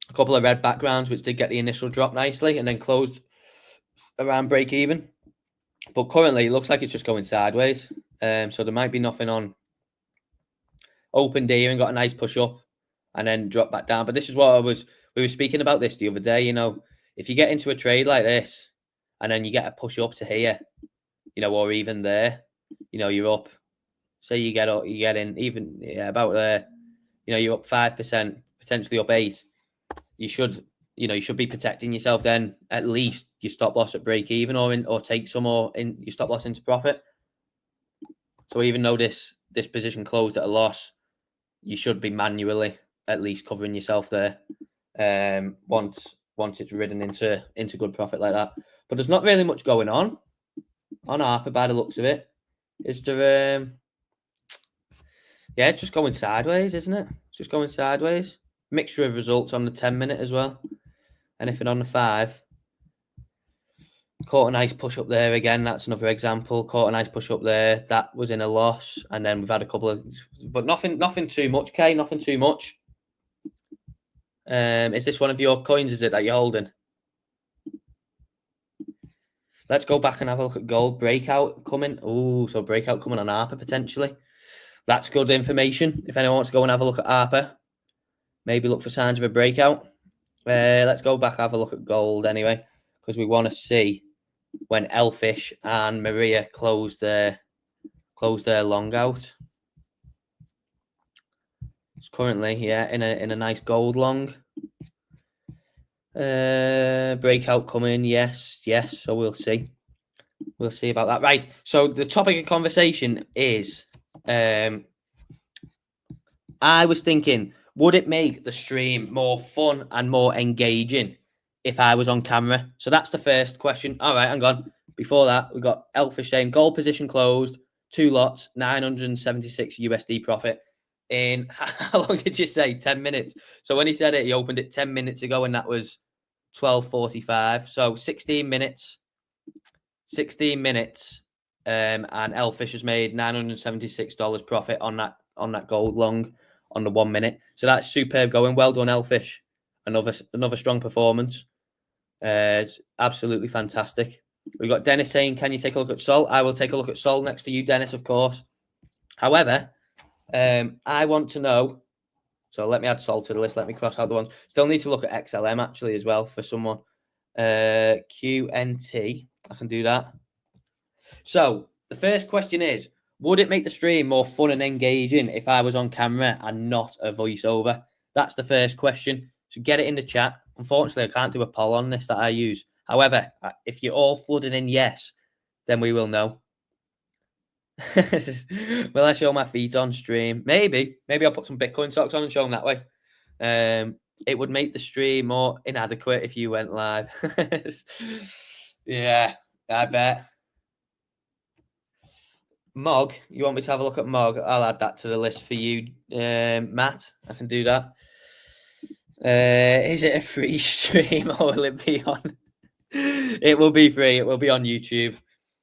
a couple of red backgrounds, which did get the initial drop nicely, and then closed around break even. But currently, it looks like it's just going sideways. So there might be nothing on. Opened here and got a nice push up, and then dropped back down. But this is what we were speaking about this the other day. You know, if you get into a trade like this, and then you get a push up to here, you know, or even there, you know, you're up. Say you get in even about there, you know, you're up 5%, potentially up 8%. You should be protecting yourself then, at least your stop loss at break even, or take some more in your stop loss into profit. So even though this position closed at a loss, you should be manually at least covering yourself there. Once it's ridden into good profit like that. But there's not really much going on ARPA by the looks of it. Is there? Yeah, it's just going sideways, isn't it? It's just going sideways. Mixture of results on the 10-minute as well. Anything on the 5. Caught a nice push up there again. That's another example. Caught a nice push up there. That was in a loss. And then we've had a couple of... But nothing too much, Kay. Nothing too much. Is this one of your coins, is it, that you're holding? Let's go back and have a look at gold. Breakout coming. Oh, so breakout coming on ARPA potentially. That's good information. If anyone wants to go and have a look at ARPA, maybe look for signs of a breakout. Let's go back and have a look at gold anyway, because we want to see when Elfish and Maria closed their long out. It's currently, yeah, in a nice gold long. Breakout coming, yes. So we'll see. We'll see about that. Right. So the topic of conversation is, I was thinking, would it make the stream more fun and more engaging if I was on camera? So that's the first question. All right, hang on. Before that, we got Elfish saying gold position closed, 2 lots, 976 USD profit. In how long did you say? 10 minutes. So when he said it, he opened it 10 minutes ago, and that was 12:45. So 16 minutes. 16 minutes. And Elfish has made $976 profit on that gold long on the 1 minute. So that's superb going. Well done, Elfish. Another strong performance. It's absolutely fantastic. We've got Dennis saying, can you take a look at Sol? I will take a look at Sol next for you, Dennis, of course. However, I want to know. So let me add Sol to the list. Let me cross out the ones. Still need to look at XLM actually as well for someone. QNT. I can do that. So the first question is, would it make the stream more fun and engaging if I was on camera and not a voiceover? That's the first question. So get it in the chat. Unfortunately, I can't do a poll on this that I use. However, if you're all flooding in yes, then we will know. Will I show my feet on stream? Maybe I'll put some Bitcoin socks on and show them that way. It would make the stream more inadequate if you went live. Yeah, I bet. Mog, you want me to have a look at Mog? I'll add that to the list for you, Matt. I can do that. Is it a free stream or will it be on? It will be free. It will be on YouTube,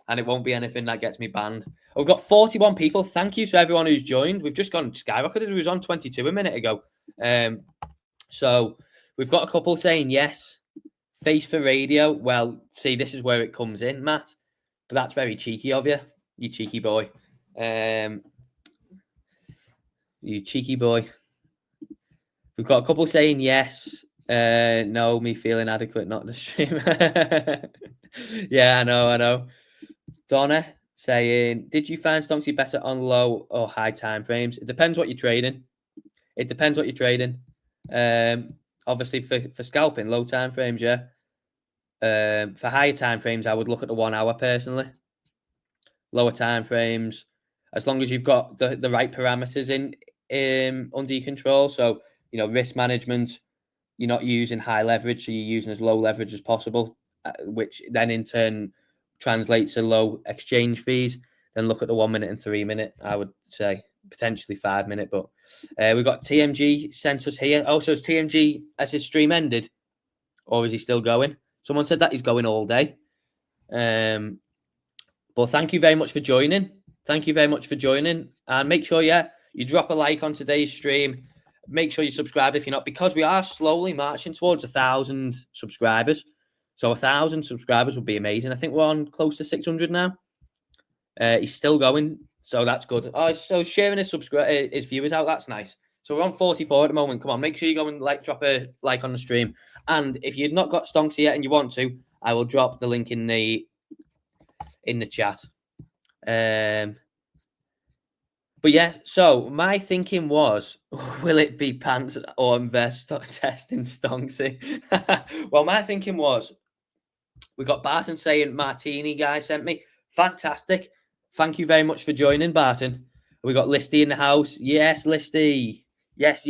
and it won't be anything that gets me banned. We've got 41 people. Thank you to everyone who's joined. We've just gone skyrocketed. It was on 22 a minute ago. So we've got a couple saying yes. Face for radio. Well, see, this is where it comes in, Matt. But that's very cheeky of you. You cheeky boy. You cheeky boy. We've got a couple saying yes. No, me feeling adequate, not the stream. Yeah, I know. Donna saying, did you find Stonksy better on low or high time frames? It depends what you're trading. Obviously for scalping, low time frames, yeah. For higher time frames, I would look at the 1 hour personally. Lower time frames, as long as you've got the right parameters in under your control. So, risk management, you're not using high leverage, so you're using as low leverage as possible, which then in turn translates to low exchange fees. Then look at the 1 minute and 3 minute, I would say, potentially 5 minute. But we've got TMG sent us here. Oh, so is TMG, has his stream ended? Or is he still going? Someone said that he's going all day. But thank you very much for joining. And make sure, you drop a like on today's stream. Make sure you subscribe if you're not, because we are slowly marching towards 1,000 subscribers. So 1,000 subscribers would be amazing. I think we're on close to 600 now. He's still going, so that's good. Oh, so sharing his viewers out, that's nice. So we're on 44 at the moment. Come on, make sure you go and drop a like on the stream. And if you've not got Stonksy yet and you want to, I will drop the link in the chat. But yeah, so my thinking was, will it be pants or invest testing Stonksy? Well, my thinking was, we got Barton saying Martini guy sent me. Fantastic. Thank you very much for joining, Barton. We got Listy in the house. Yes, Listy. Yes.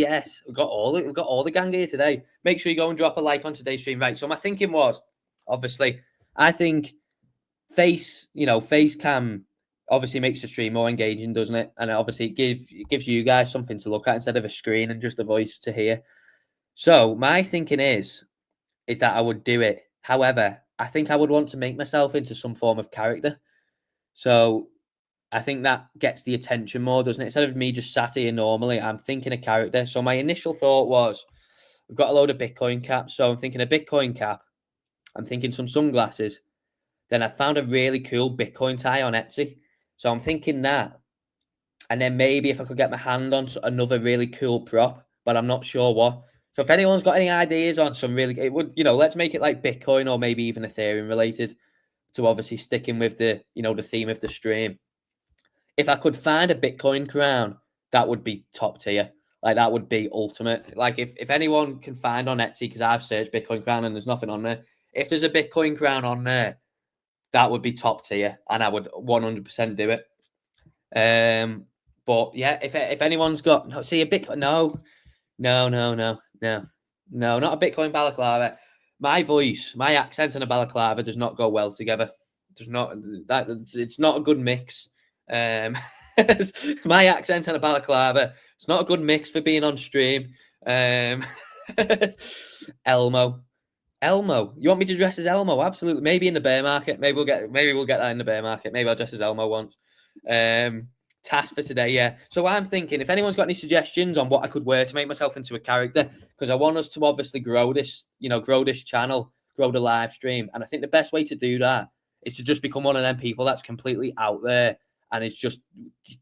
We've got all the gang here today. Make sure you go and drop a like on today's stream. Right. So my thinking was, obviously, I think face cam obviously makes the stream more engaging, doesn't it? And obviously it gives you guys something to look at instead of a screen and just a voice to hear. So my thinking is that I would do it. However, I think I would want to make myself into some form of character. So I think that gets the attention more, doesn't it? Instead of me just sat here normally, I'm thinking a character. So my initial thought was, we've got a load of Bitcoin caps. So I'm thinking a Bitcoin cap. I'm thinking some sunglasses. Then I found a really cool Bitcoin tie on Etsy. So I'm thinking that. And then maybe if I could get my hand on another really cool prop, but I'm not sure what. So if anyone's got any ideas on some really, it would, let's make it like Bitcoin or maybe even Ethereum related, to obviously sticking with the, the theme of the stream. If I could find a Bitcoin crown, that would be top tier. Like, that would be ultimate. Like, if anyone can find on Etsy, because I've searched Bitcoin crown and there's nothing on there. If there's a Bitcoin crown on there, that would be top tier, and I would 100% do it. But yeah, if anyone's got a Bitcoin, no, not a Bitcoin balaclava. My voice, my accent, and a balaclava does not go well together. It's not a good mix. My accent and a balaclava, it's not a good mix for being on stream. Elmo, you want me to dress as Elmo? Absolutely. Maybe in the bear market. Maybe we'll get that in the bear market. Maybe I'll dress as Elmo once. Task for today, yeah. So I'm thinking, if anyone's got any suggestions on what I could wear to make myself into a character, because I want us to obviously grow this channel, grow the live stream, and I think the best way to do that is to just become one of them people that's completely out there and it's just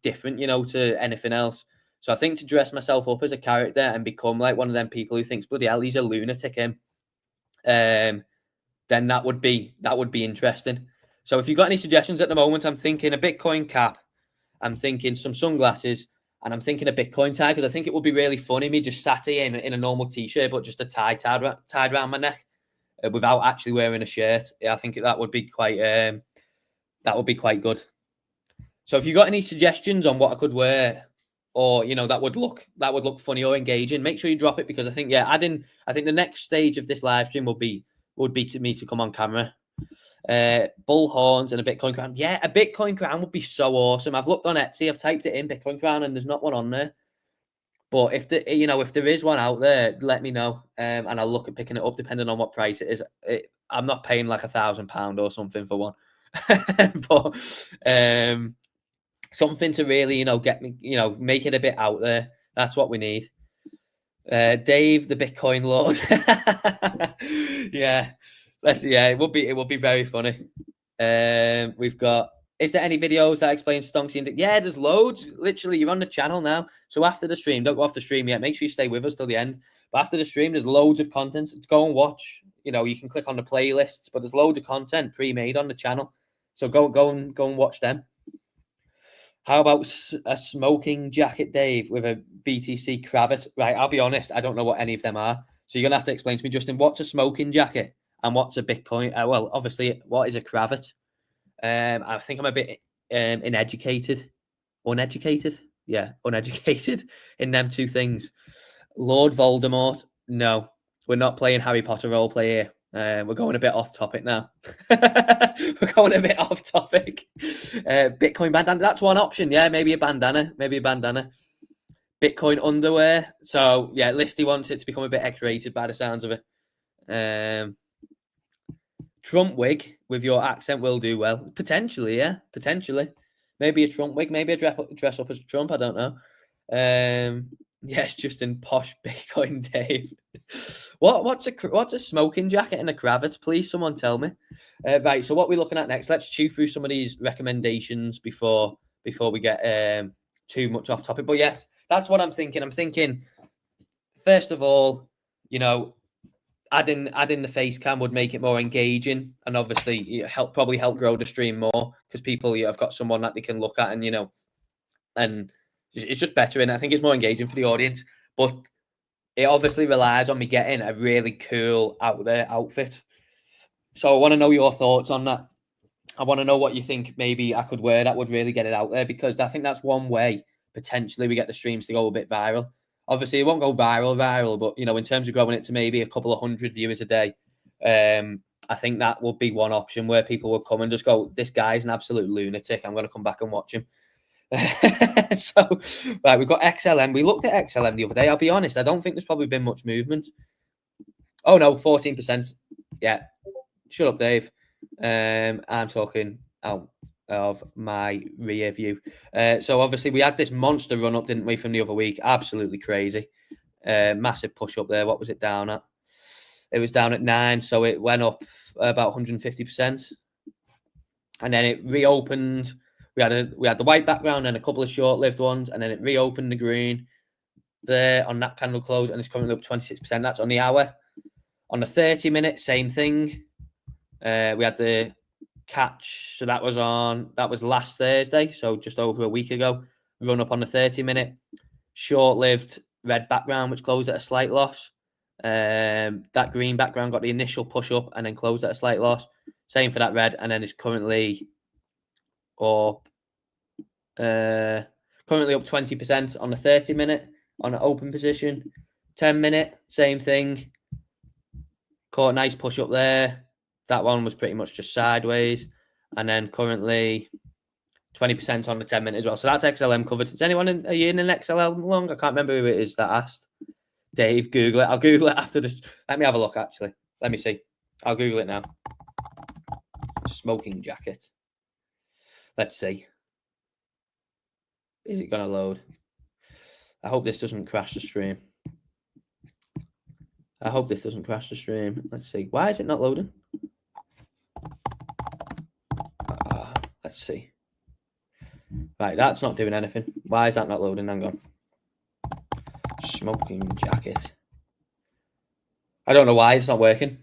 different, to anything else. So I think to dress myself up as a character and become like one of them people who thinks, bloody hell, he's a lunatic, him. Then that would be interesting. So if you've got any suggestions at the moment, I'm thinking a Bitcoin cap, I'm thinking some sunglasses, and I'm thinking a Bitcoin tie, because I think it would be really funny me just sat here in a normal t-shirt, but just a tie tied around my neck without actually wearing a shirt. Yeah, I think that would be quite good. So if you've got any suggestions on what I could wear, or that would look funny or engaging, make sure you drop it, because I think the next stage of this live stream would be to me to come on camera. Bull horns and a Bitcoin crown. Yeah, a Bitcoin crown would be so awesome. I've looked on Etsy, I've typed it in Bitcoin crown, and there's not one on there. But if there is one out there, let me know, and I'll look at picking it up depending on what price it is. I'm not paying like £1,000 or something for one, but something to really, get me, make it a bit out there. That's what we need. Dave, the Bitcoin Lord. Yeah. Let's see. Yeah, it would be very funny. We've got. Is there any videos that explain Stonksy? And yeah, there's loads. Literally, you're on the channel now. So after the stream, don't go off the stream yet. Make sure you stay with us till the end. But after the stream, there's loads of content. Go and watch. You know, you can click on the playlists, but there's loads of content pre-made on the channel. So go and watch them. How about a smoking jacket, Dave, with a BTC cravat? Right, I'll be honest, I don't know what any of them are. So you're gonna have to explain to me, Justin, what's a smoking jacket and what's a Bitcoin? Well, obviously, what is a cravat? I think I'm a bit uneducated. Yeah, uneducated in them two things. Lord Voldemort, no, we're not playing Harry Potter roleplay here. We're going a bit off topic now. We're going a bit off topic. Bitcoin bandana, that's one option. Yeah, maybe a bandana. Bitcoin underwear. So, yeah, Listy wants it to become a bit X-rated by the sounds of it. Trump wig with your accent will do well. Potentially, yeah. Potentially. Maybe a Trump wig. Maybe a dress up as Trump. I don't know. Yes, Justin, posh Bitcoin Dave. What's a smoking jacket and a cravat? Please, someone tell me. Right, so what we're looking at next, let's chew through some of these recommendations before we get too much off topic. But yes, that's what I'm thinking. I'm thinking, first of all, you know, adding the face cam would make it more engaging, and obviously probably help grow the stream more because people have got someone that they can look at, and and it's just better, and I think it's more engaging for the audience. But it obviously relies on me getting a really cool out there outfit. So I want to know your thoughts on that. I want to know what you think maybe I could wear that would really get it out there, because I think that's one way potentially we get the streams to go a bit viral. Obviously, it won't go viral, but in terms of growing it to maybe a couple of hundred viewers a day, I think that would be one option where people would come and just go, "This guy's an absolute lunatic. I'm going to come back and watch him." So, right, we've got XLM. We looked at XLM the other day. I'll be honest, I don't think there's probably been much movement. Oh no, 14%. Yeah, shut up, Dave. I'm talking out of my rear view. So obviously we had this monster run up, didn't we, from the other week? Absolutely crazy. Massive push up there. What was it down at? It was down at 9, so it went up about 150%, and then it reopened. We had the white background and a couple of short-lived ones, and then it reopened the green there on that candle close, and it's currently up 26%. That's on the hour. On the 30-minute, same thing. We had the catch, so that was last Thursday, so just over a week ago. Run up on the 30-minute, short-lived red background, which closed at a slight loss. That green background got the initial push up and then closed at a slight loss. Same for that red, and then it's currently up 20% on the 30-minute on an open position. 10-minute, same thing. Caught a nice push up there. That one was pretty much just sideways, and then currently 20% on the 10-minute as well. So that's XLM covered. Is anyone are you in an XLM long? I can't remember who it is that asked. Dave, Google it. I'll Google it after this. Let me have a look, actually. Let me see. I'll Google it now. Smoking jacket. Let's see. Is it going to load? I hope this doesn't crash the stream. Let's see. Why is it not loading? Let's see. Right, that's not doing anything. Why is that not loading? Hang on. Smoking jacket. I don't know why it's not working.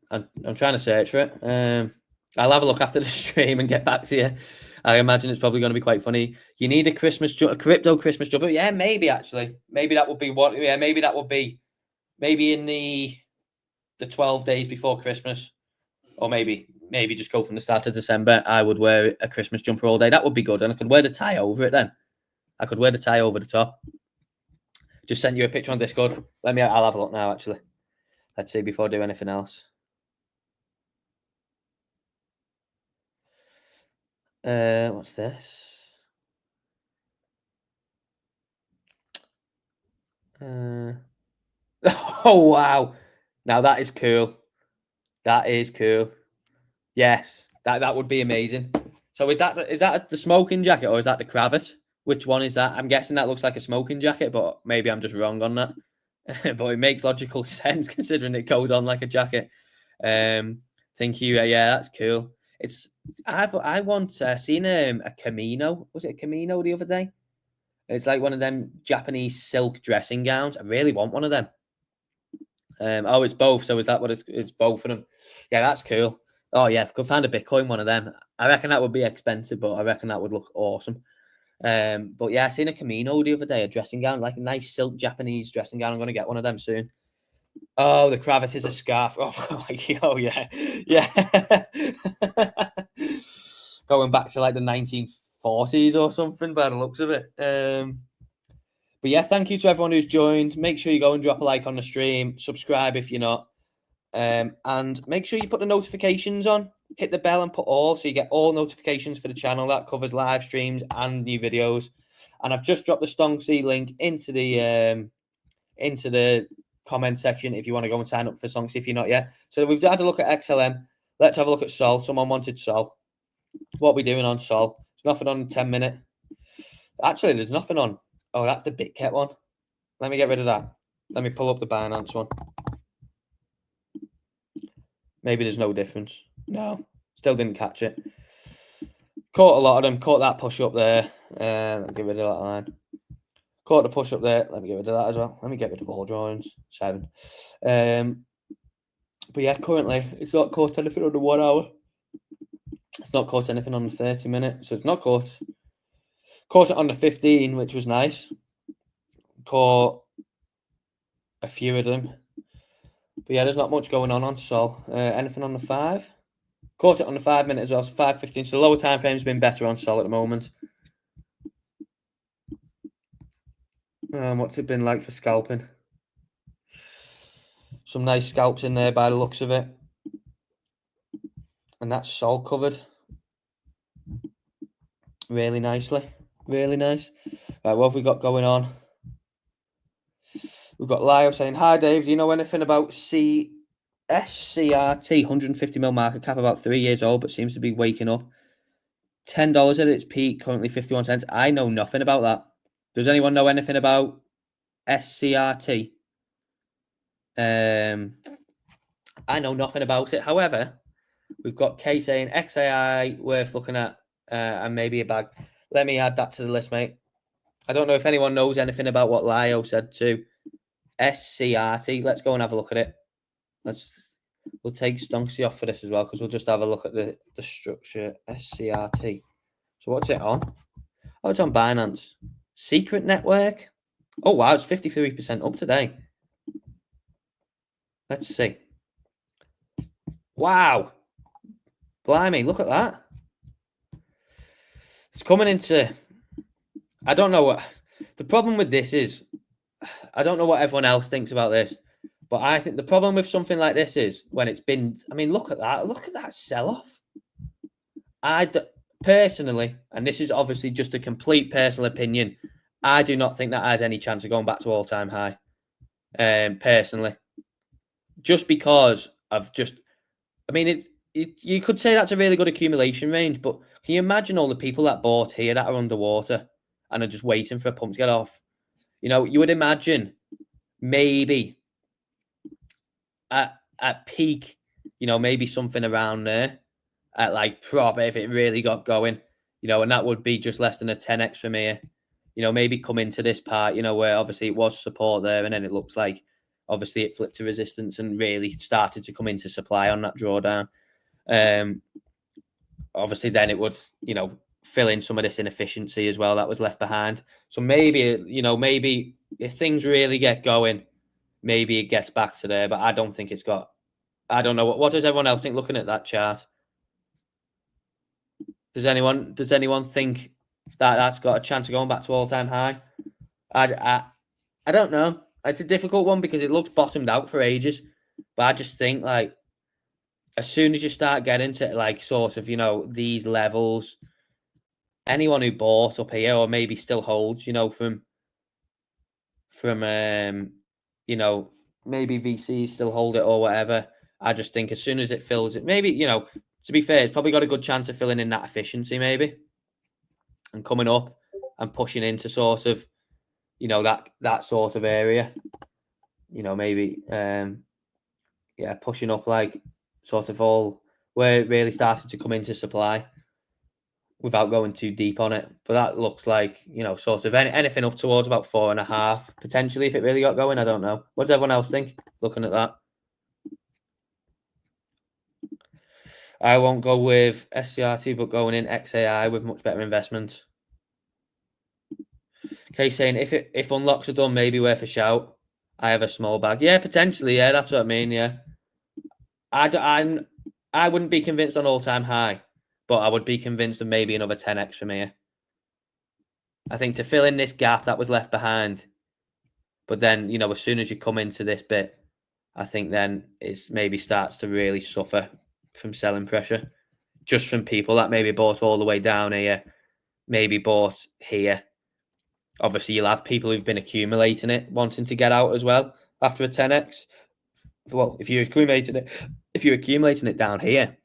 I'm trying to search for it. I'll have a look after the stream and get back to you. I imagine it's probably going to be quite funny. You need a crypto Christmas jumper. Yeah, maybe actually. Maybe that would be what. Yeah, maybe that would be. Maybe in the 12 days before Christmas, or maybe just go from the start of December. I would wear a Christmas jumper all day. That would be good, and I could wear the tie over it. Then I could wear the tie over the top. Just send you a picture on Discord. I'll have a look now. Actually, let's see before I do anything else. What's this? Oh wow! Now that is cool. That is cool. Yes, that would be amazing. So is that the smoking jacket or is that the cravat? Which one is that? I'm guessing that looks like a smoking jacket, but maybe I'm just wrong on that. But it makes logical sense considering it goes on like a jacket. Thank you. Yeah, that's cool. I once seen a Camino. Was it a Camino the other day? It's like one of them Japanese silk dressing gowns. I really want one of them. Oh, it's both. So is that what it's both of them? Yeah, that's cool. Oh yeah, if I could find a Bitcoin one of them, I reckon that would be expensive, but I reckon that would look awesome. But yeah, I seen a Camino the other day, a dressing gown, like a nice silk Japanese dressing gown. I'm gonna get one of them soon. Oh, the cravat is a scarf. Oh, oh yeah, yeah. Going back to like the 1940s or something by the looks of it. But yeah, thank you to everyone who's joined. Make sure you go and drop a like on the stream. Subscribe if you're not. And make sure you put the notifications on. Hit the bell and put all, so you get all notifications for the channel. That covers live streams and new videos. And I've just dropped the Stonksy link into the comment section if you want to go and sign up for Stonksy if you're not yet. So we've had a look at XLM. Let's have a look at Sol. Someone wanted Sol. What are we doing on Sol? There's nothing on 10 minute. Actually, there's nothing on. Oh, that's the BitKet one. Let me get rid of that. Let me pull up the Binance one. Maybe there's no difference. No, still didn't catch it. Caught a lot of them. Caught that push up there. Let me get rid of that line. Caught the push up there. Let me get rid of that as well. Let me get rid of all drawings. 7. But yeah, currently it's not caught anything on the 1 hour. It's not caught anything on the 30 minutes. So it's not caught. Caught it on the 15, which was nice. Caught a few of them. But yeah, there's not much going on Sol. Anything on the 5? Caught it on the 5 minute as well. So 5:15. So the lower time frame's been better on Sol at the moment. What's it been like for scalping? Some nice scalps in there by the looks of it. And that's Sol covered. Really nicely. Really nice. Right, what have we got going on? We've got Lyle saying, hi Dave, do you know anything about SCRT? 150 mil market cap, about 3 years old, but seems to be waking up. $10 at its peak, currently 51 cents. I know nothing about that. Does anyone know anything about SCRT? I know nothing about it. However, we've got Kay saying XAI worth looking at and maybe a bag. Let me add that to the list, mate. I don't know if anyone knows anything about what Lyle said too. SCRT. Let's go and have a look at it. We'll take Stonksy off for this as well because we'll just have a look at the structure. SCRT. So what's it on? Oh, it's on Binance. Secret network. Oh wow, it's 53% up today. Let's see. Wow. Blimey, look at that. It's coming into... I don't know what... The problem with this is... I don't know what everyone else thinks about this, but I think the problem with something like this is when it's been... I mean, look at that. Look at that sell-off. Personally, and this is obviously just a complete personal opinion, I do not think that has any chance of going back to all-time high. Personally. Just because of just... I mean, you could say that's a really good accumulation range, but can you imagine all the people that bought here that are underwater and are just waiting for a pump to get off? You know, you would imagine maybe at peak, you know, maybe something around there at like prop if it really got going, you know, and that would be just less than a 10x from here. You know, maybe come into this part, you know, where obviously it was support there and then it looks like obviously it flipped to resistance and really started to come into supply on that drawdown. Obviously then it would, you know, fill in some of this inefficiency as well that was left behind. So maybe, you know, maybe if things really get going, maybe it gets back to there, but I don't think it's got... I don't know. What does everyone else think looking at that chart? Does anyone think that that's got a chance of going back to all-time high? I don't know. It's a difficult one because it looks bottomed out for ages, but I just think like as soon as you start getting to like sort of, you know, these levels, anyone who bought up here or maybe still holds, you know, from you know, maybe VCs still hold it or whatever. I just think as soon as it fills it, maybe, you know, to be fair, it's probably got a good chance of filling in that efficiency maybe and coming up and pushing into sort of, you know, that sort of area, you know, maybe, yeah, pushing up like sort of all where it really started to come into supply without going too deep on it. But that looks like, sort of anything up towards about 4.5, potentially, if it really got going. I don't know. What does everyone else think, looking at that? I won't go with SCRT, but going in XAI with much better investments. Okay, saying if unlocks are done, maybe worth a shout. I have a small bag. Yeah, potentially. Yeah, that's what I mean. Yeah, I wouldn't be convinced on all-time high, but I would be convinced of maybe another 10x from here. I think to fill in this gap that was left behind, but then as soon as you come into this bit, I think then it's maybe starts to really suffer from selling pressure, just from people that maybe bought all the way down here, maybe bought here. Obviously, you'll have people who've been accumulating it, wanting to get out as well after a 10x. Well, if you're accumulating it down here,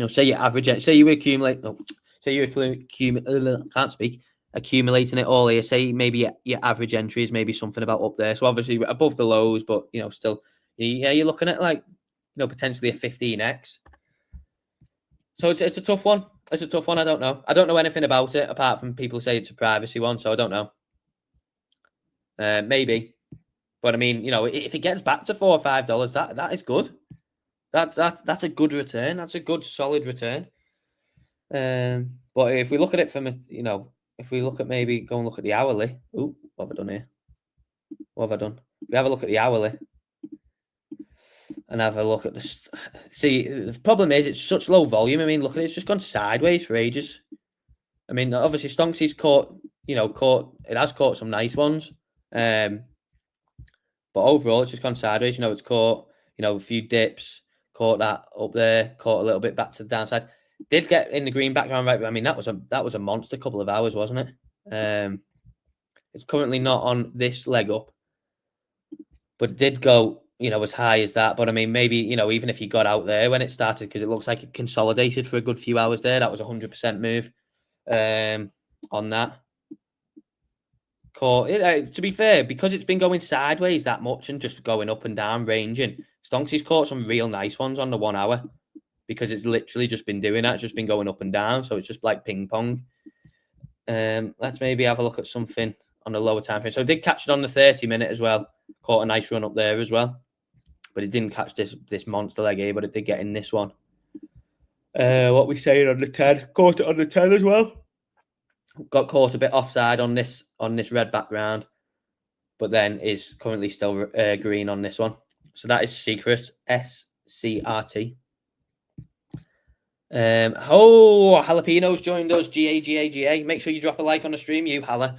say you average, say you accumulate, can't speak, accumulating it all here. Say maybe your average entry is maybe something about up there. So obviously above the lows, but still, you're looking at like, potentially a 15x. So it's a tough one. It's a tough one. I don't know. I don't know anything about it apart from people say it's a privacy one. So I don't know. Maybe, but I mean, if it gets back to $4 or $5, that is good. That's a good return. That's a good solid return. But if we look at it from if we look at maybe go and look at the hourly. Ooh, what have I done here? What have I done? We have a look at the hourly and have a look at the. See, the problem is it's such low volume. I mean, look at it; it's just gone sideways for ages. I mean, obviously, Stonksy's caught. It has caught some nice ones. But overall, it's just gone sideways. It's caught, a few dips, caught that up there, caught a little bit back to the downside. Did get in the green background, right? I mean, that was a monster couple of hours, wasn't it? It's currently not on this leg up, but it did go, as high as that. But I mean, maybe, even if you got out there when it started, because it looks like it consolidated for a good few hours there. That was 100% move on that. To be fair, because it's been going sideways that much and just going up and down, ranging, Stonksy's caught some real nice ones on the 1 hour because it's literally just been doing that. It's just been going up and down. So it's just like ping pong. Let's maybe have a look at something on the lower time frame. So I did catch it on the 30-minute as well. Caught a nice run up there as well. But it didn't catch this monster leg here, but it did get in this one. What we saying on the 10? Caught it on the 10 as well. Got caught a bit offside on this red background, but then is currently still green on this one. So that is Secret, SCRT. Jalapeno's joined us. GA. Make sure you drop a like on the stream, you Hala.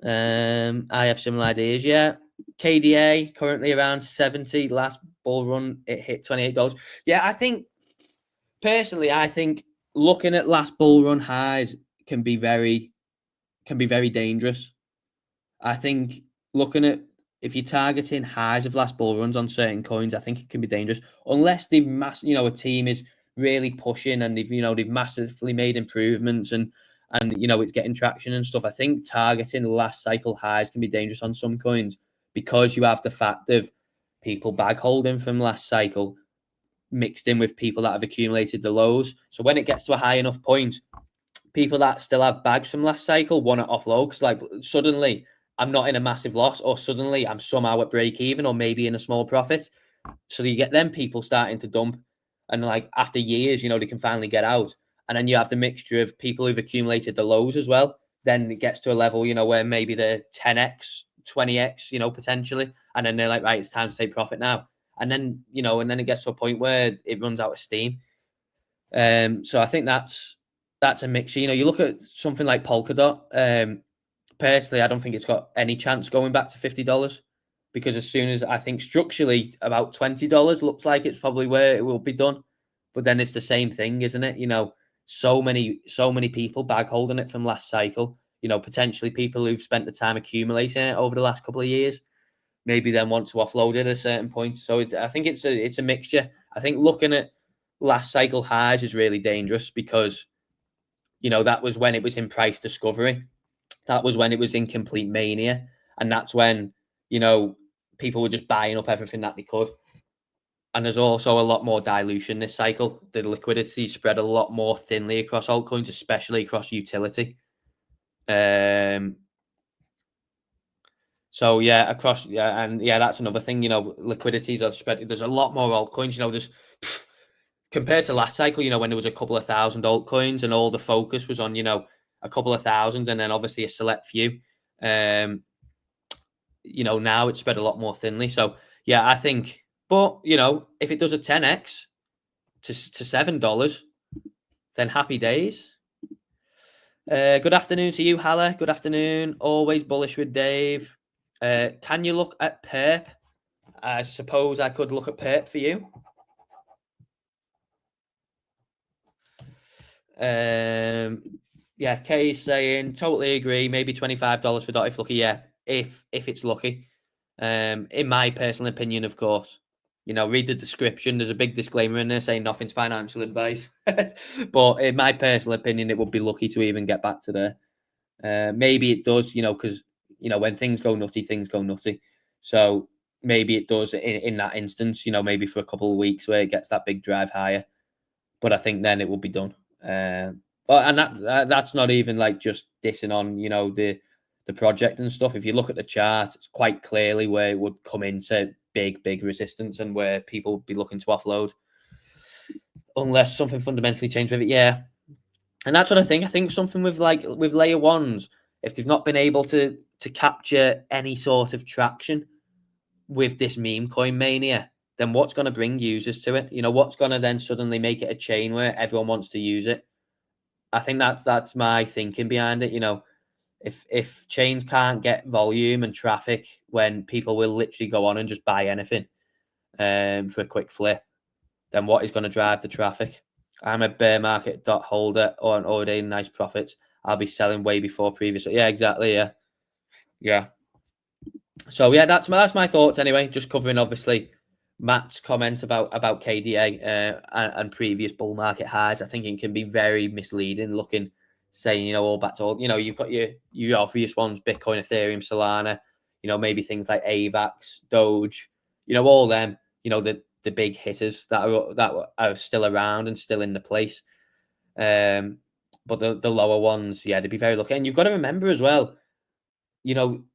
I have similar ideas, yeah. KDA currently around 70. Last bull run, it hit $28. Yeah, I think looking at last bull run highs can be very dangerous. I think looking at if you're targeting highs of last bull runs on certain coins, I think it can be dangerous unless they've a team is really pushing and they've massively made improvements and it's getting traction and stuff. I think targeting last cycle highs can be dangerous on some coins because you have the fact of people bag holding from last cycle mixed in with people that have accumulated the lows. So when it gets to a high enough point, people that still have bags from last cycle want to offload because like suddenly I'm not in a massive loss or suddenly I'm somehow at break even or maybe in a small profit. So you get them people starting to dump and like after years, they can finally get out. And then you have the mixture of people who've accumulated the lows as well. Then it gets to a level, where maybe they're 10x, 20x, potentially. And then they're like, right, it's time to take profit now. And then, and then it gets to a point where it runs out of steam. So I think that's a mixture. You look at something like Polkadot. Personally, I don't think it's got any chance going back to $50 because as soon as I think structurally about $20 looks like it's probably where it will be done. But then it's the same thing, isn't it? So many people bag holding it from last cycle. Potentially people who've spent the time accumulating it over the last couple of years, maybe then want to offload it at a certain point. So I think it's a mixture. I think looking at last cycle highs is really dangerous because that was when it was in price discovery. That was when it was in complete mania. And that's when, people were just buying up everything that they could. And there's also a lot more dilution this cycle. The liquidity spread a lot more thinly across altcoins, especially across utility. So yeah, that's another thing. Liquidities are spread. There's a lot more altcoins. There's compared to last cycle. When there was a couple of thousand altcoins and all the focus was on a couple of thousand and then obviously a select few. Now it's spread a lot more thinly. So yeah, I think. But if it does a 10x to $7, then happy days. Good afternoon to you, Hala. Good afternoon. Always bullish with Dave. Can you look at perp? I suppose I could look at perp for you. Yeah, Kay's saying totally agree. Maybe $25 for dot if lucky. Yeah, if it's lucky. In my personal opinion, of course. Read the description. There's a big disclaimer in there saying nothing's financial advice. But in my personal opinion, it would be lucky to even get back to there. Maybe it does, because when things go nutty, things go nutty. So maybe it does in that instance, maybe for a couple of weeks where it gets that big drive higher. But I think then it will be done. And that's not even like just dissing on, the project and stuff. If you look at the chart, it's quite clearly where it would come into big resistance and where people would be looking to offload. Unless something fundamentally changed with it. Yeah. And that's what I think. I think something with layer ones, if they've not been able to capture any sort of traction with this meme coin mania, then what's going to bring users to it? What's going to then suddenly make it a chain where everyone wants to use it? I think that's my thinking behind it. If chains can't get volume and traffic when people will literally go on and just buy anything for a quick flip, then what is going to drive the traffic? I'm a bear market dot holder on already nice profits. I'll be selling way before previous. Yeah, exactly. Yeah. So yeah, that's my thoughts anyway. Just covering obviously Matt's comment about KDA and previous bull market highs. I think it can be very misleading saying all back to all. You've got your obvious ones: Bitcoin, Ethereum, Solana. Maybe things like AVAX, Doge. All them. The big hitters that are still around and still in the place. But the lower ones, yeah, they'd be very lucky. And you've got to remember as well, some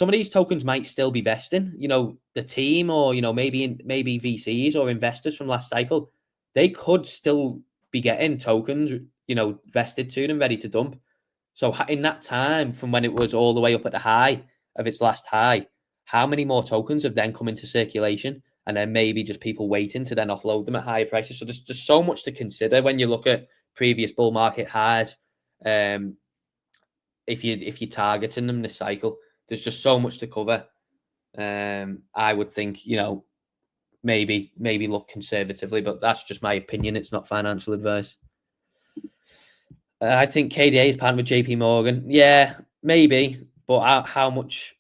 of these tokens might still be vesting. The team or maybe VCs or investors from last cycle, they could still be getting tokens, vested to them, ready to dump. So in that time, from when it was all the way up at the high of its last high, how many more tokens have then come into circulation? And then maybe just people waiting to then offload them at higher prices. So there's so much to consider when you look at previous bull market highs. If you're targeting them this cycle, there's just so much to cover. I would think, maybe look conservatively, but that's just my opinion. It's not financial advice. I think KDA is partnered with JP Morgan. Yeah, maybe. But how much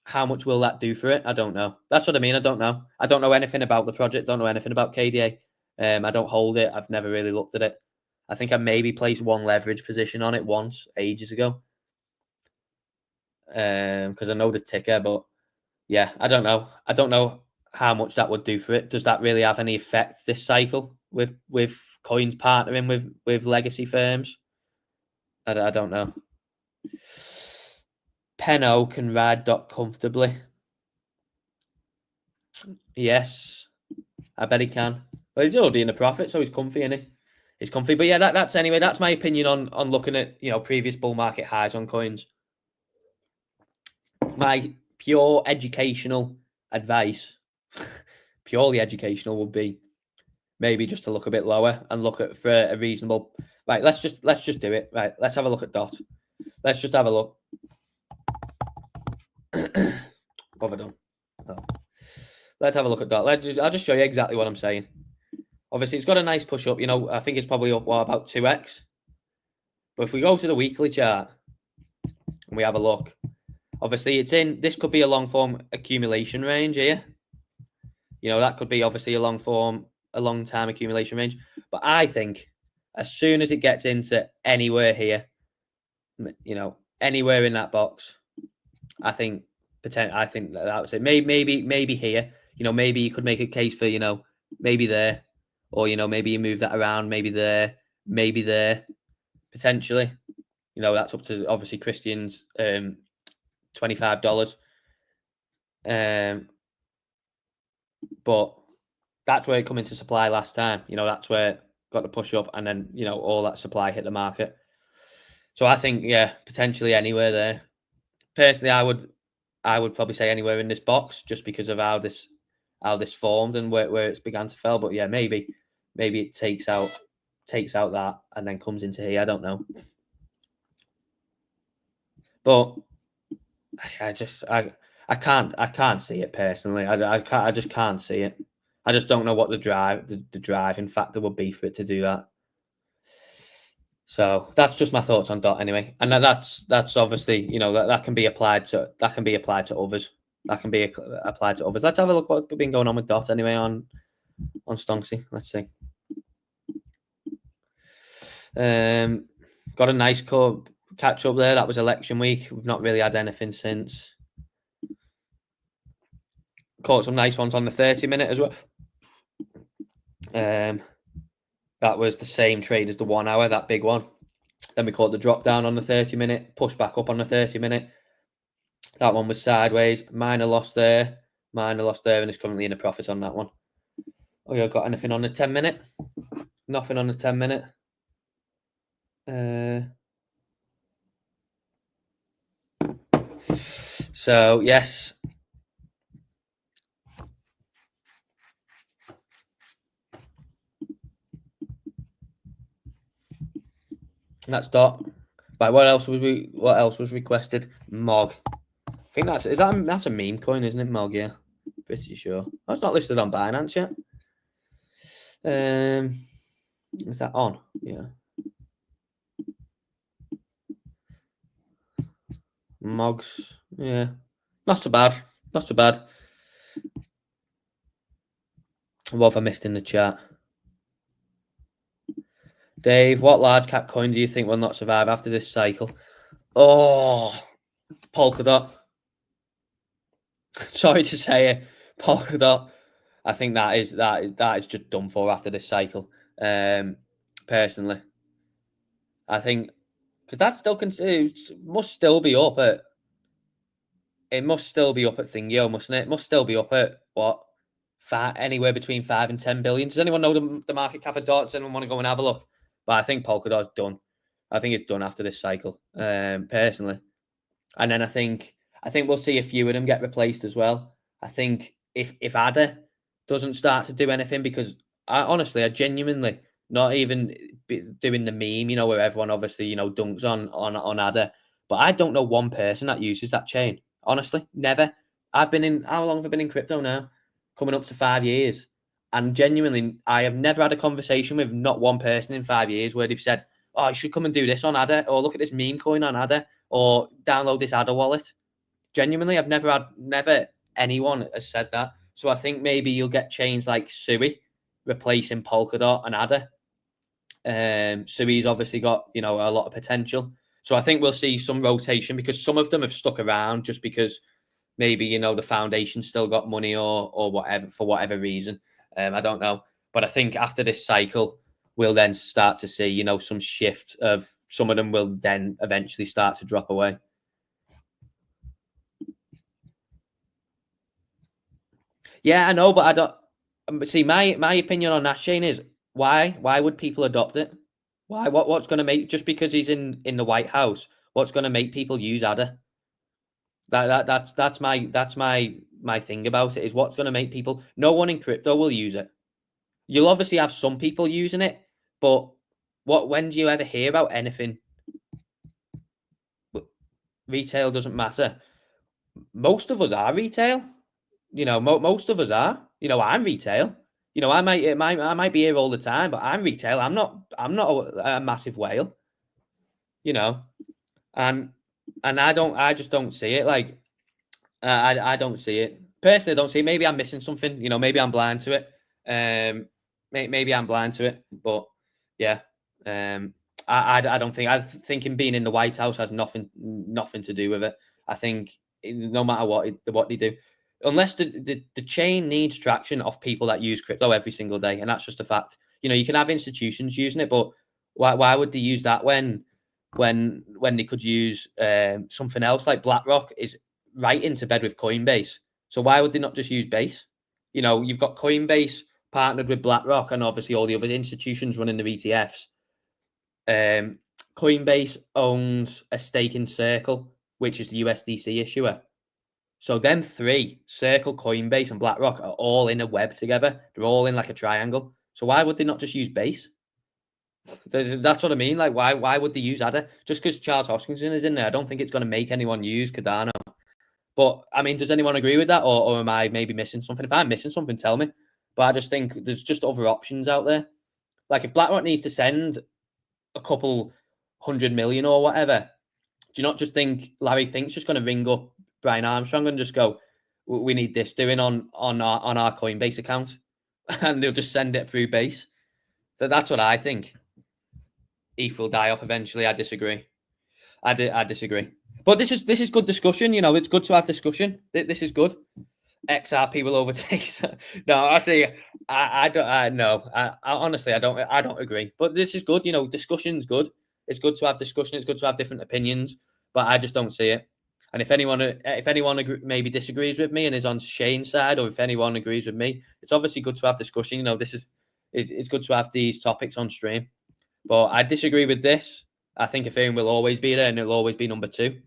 will that do for it? I don't know. That's what I mean. I don't know. I don't know anything about the project. Don't know anything about KDA. I don't hold it. I've never really looked at it. I think I maybe placed one leverage position on it once ages ago. Because I know the ticker, but yeah, I don't know. I don't know how much that would do for it. Does that really have any effect this cycle with coins partnering with legacy firms? I don't know. Penno can ride dot comfortably. Yes, I bet he can. Well, he's already in a profit, so he's comfy, isn't he? He's comfy. But yeah, that's anyway. That's my opinion on looking at previous bull market highs on coins. My pure educational advice, purely educational, would be maybe just to look a bit lower and look at for a reasonable. Right, let's just do it. Right, let's have a look at DOT. Let's just have a look. What have I done? Oh. Let's have a look at DOT. I'll just show you exactly what I'm saying. Obviously, it's got a nice push up. I think it's probably up about 2x. But if we go to the weekly chart and we have a look, obviously this could be a long form accumulation range here. That could be obviously a long time accumulation range. But I think as soon as it gets into anywhere here, anywhere in that box, I think that was it. Maybe here. Maybe you could make a case for maybe there, or maybe you move that around, maybe there, potentially. That's up to obviously Christian's $25. But that's where it come into supply last time. That's where it got to push up, and then all that supply hit the market. So I think potentially anywhere there. Personally, I would probably say anywhere in this box, just because of how this formed and where it's began to fall. But yeah, maybe it takes out that and then comes into here. I don't know. But I can't see it personally. I just can't see it. I just don't know what the driving factor would be for it to do that. So that's just my thoughts on DOT anyway, and that's obviously that can be applied to others. That can be applied to others. Let's have a look what's been going on with DOT anyway on Stonksy. Let's see. Got a nice catch up there. That was election week. We've not really had anything since. Caught some nice ones on the 30-minute as well. That was the same trade as the 1 hour, that big one. Then we caught the drop down on the 30-minute, push back up on the 30-minute. That one was sideways. Minor loss there, and it's currently in a profit on that one. Oh, you got anything on the 10-minute? Nothing on the 10-minute. So yes. That's DOT. Right, what else was requested? MOG. I think that's a meme coin, isn't it? MOG, yeah. Pretty sure. That's not listed on Binance yet. Is that on? Yeah. MOGs. Yeah. Not so bad. What have I missed in the chat? Dave, what large cap coin do you think will not survive after this cycle? Oh, Polkadot. Sorry to say it, Polkadot. I think that is just done for after this cycle. Personally, I think because that still must still be up at. It must still be up at Thingio, mustn't it? It must still be up at what? Anywhere between 5 and 10 billion. Does anyone know the market cap of DOT? Does anyone want to go and have a look? But I think Polkadot's done. I think it's done after this cycle, personally. And then I think we'll see a few of them get replaced as well. I think if ADA doesn't start to do anything, because I genuinely not even doing the meme, where everyone obviously dunks on ADA, but I don't know one person that uses that chain. Honestly, never. How long have I been in crypto now? Coming up to 5 years. And genuinely, I have never had a conversation with not one person in 5 years where they've said, oh, you should come and do this on ADA, or look at this meme coin on ADA, or download this ADA wallet. Genuinely, I've never anyone has said that. So I think maybe you'll get chains like Sui replacing Polkadot and ADA. Sui's obviously got, a lot of potential. So I think we'll see some rotation, because some of them have stuck around just because maybe, the foundation still got money or whatever, for whatever reason. I don't know. But I think after this cycle, we'll then start to see, some shift of some of them will then eventually start to drop away. Yeah, I know, but I don't see my opinion on that, Shane, is why would people adopt it? Why? What's going to make, just because he's in the White House, what's going to make people use ADA? That's my thing about it, is what's going to make people. No one in crypto will use it. You'll obviously have some people using it, but when do you ever hear about anything? Retail doesn't matter. Most of us are retail. Most of us are. I'm retail. I might be here all the time, but I'm retail. I'm not a massive whale. And I just don't see it. Like, I don't see it personally. I don't see it. Maybe I'm missing something. Maybe I'm blind to it. Maybe I'm blind to it. But yeah, I don't think. I think him being in the White House has nothing to do with it. I think no matter what they do. unless the chain needs traction off people that use crypto every single day, and that's just a fact. You can have institutions using it, but why would they use that when they could use something else? Like BlackRock is right into bed with Coinbase, so why would they not just use Base? You've got Coinbase partnered with BlackRock, and obviously all the other institutions running the ETFs. Coinbase owns a stake in Circle, which is the USDC issuer. So them three, Circle, Coinbase, and BlackRock, are all in a web together. They're all in like a triangle. So why would they not just use Base? That's what I mean. Like, why would they use Adder? Just because Charles Hoskinson is in there, I don't think it's going to make anyone use Cardano. But I mean, does anyone agree with that, or am I maybe missing something? If I'm missing something, tell me. But I just think there's just other options out there. Like, if BlackRock needs to send a couple 100 million or whatever, do you not just think Larry Fink's just going to ring up Brian Armstrong and just go, "We need this doing on our Coinbase account," and they'll just send it through Base? That's what I think. ETH will die off eventually. I disagree. I disagree. But this is good discussion. It's good to have discussion. This is good. XRP will overtake. No, actually, I don't. No, I honestly, I don't agree. But this is good. Discussion's good. It's good to have discussion. It's good to have different opinions. But I just don't see it. And if anyone maybe disagrees with me and is on Shane's side, or if anyone agrees with me, it's obviously good to have discussion. It's good to have these topics on stream. But I disagree with this. I think Ethereum will always be there, and it'll always be number 2.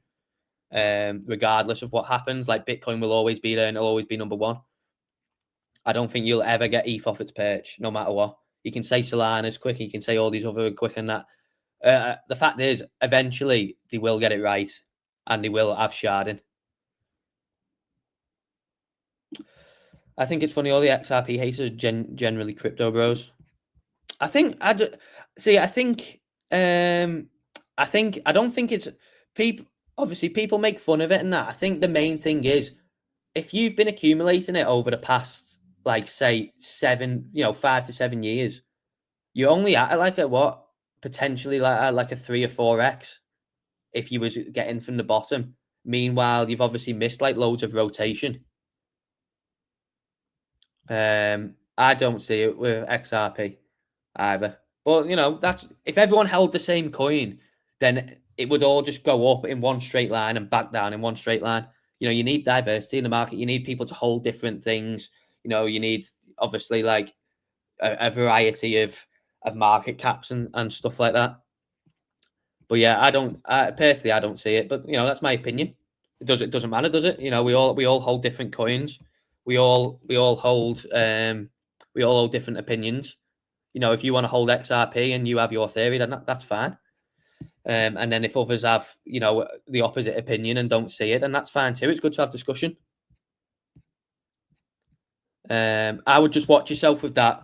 Regardless of what happens, like Bitcoin will always be there and it'll always be number 1. I don't think you'll ever get ETH off its perch, no matter what. You can say Solana's quick, you can say all these other quick and that. The fact is, eventually they will get it right, and they will have sharding. I think it's funny, all the XRP haters are generally crypto bros. I don't think it's people. Obviously, people make fun of it and that. I think the main thing is, if you've been accumulating it over the past, like, say 5 to 7 years, you're only at like a what? Potentially like a 3 or 4x if you was getting from the bottom. Meanwhile, you've obviously missed like loads of rotation. I don't see it with XRP either. But that's if everyone held the same coin, then it would all just go up in one straight line and back down in one straight line. You need diversity in the market. You need people to hold different things. You need obviously like a variety of market caps and stuff like that. But yeah, I personally don't see it. But that's my opinion. It doesn't matter, does it? We all hold different coins. We all hold different opinions. If you want to hold XRP and you have your theory, then that's fine. And then if others have, the opposite opinion and don't see it, then that's fine too. It's good to have discussion. I would just watch yourself with that.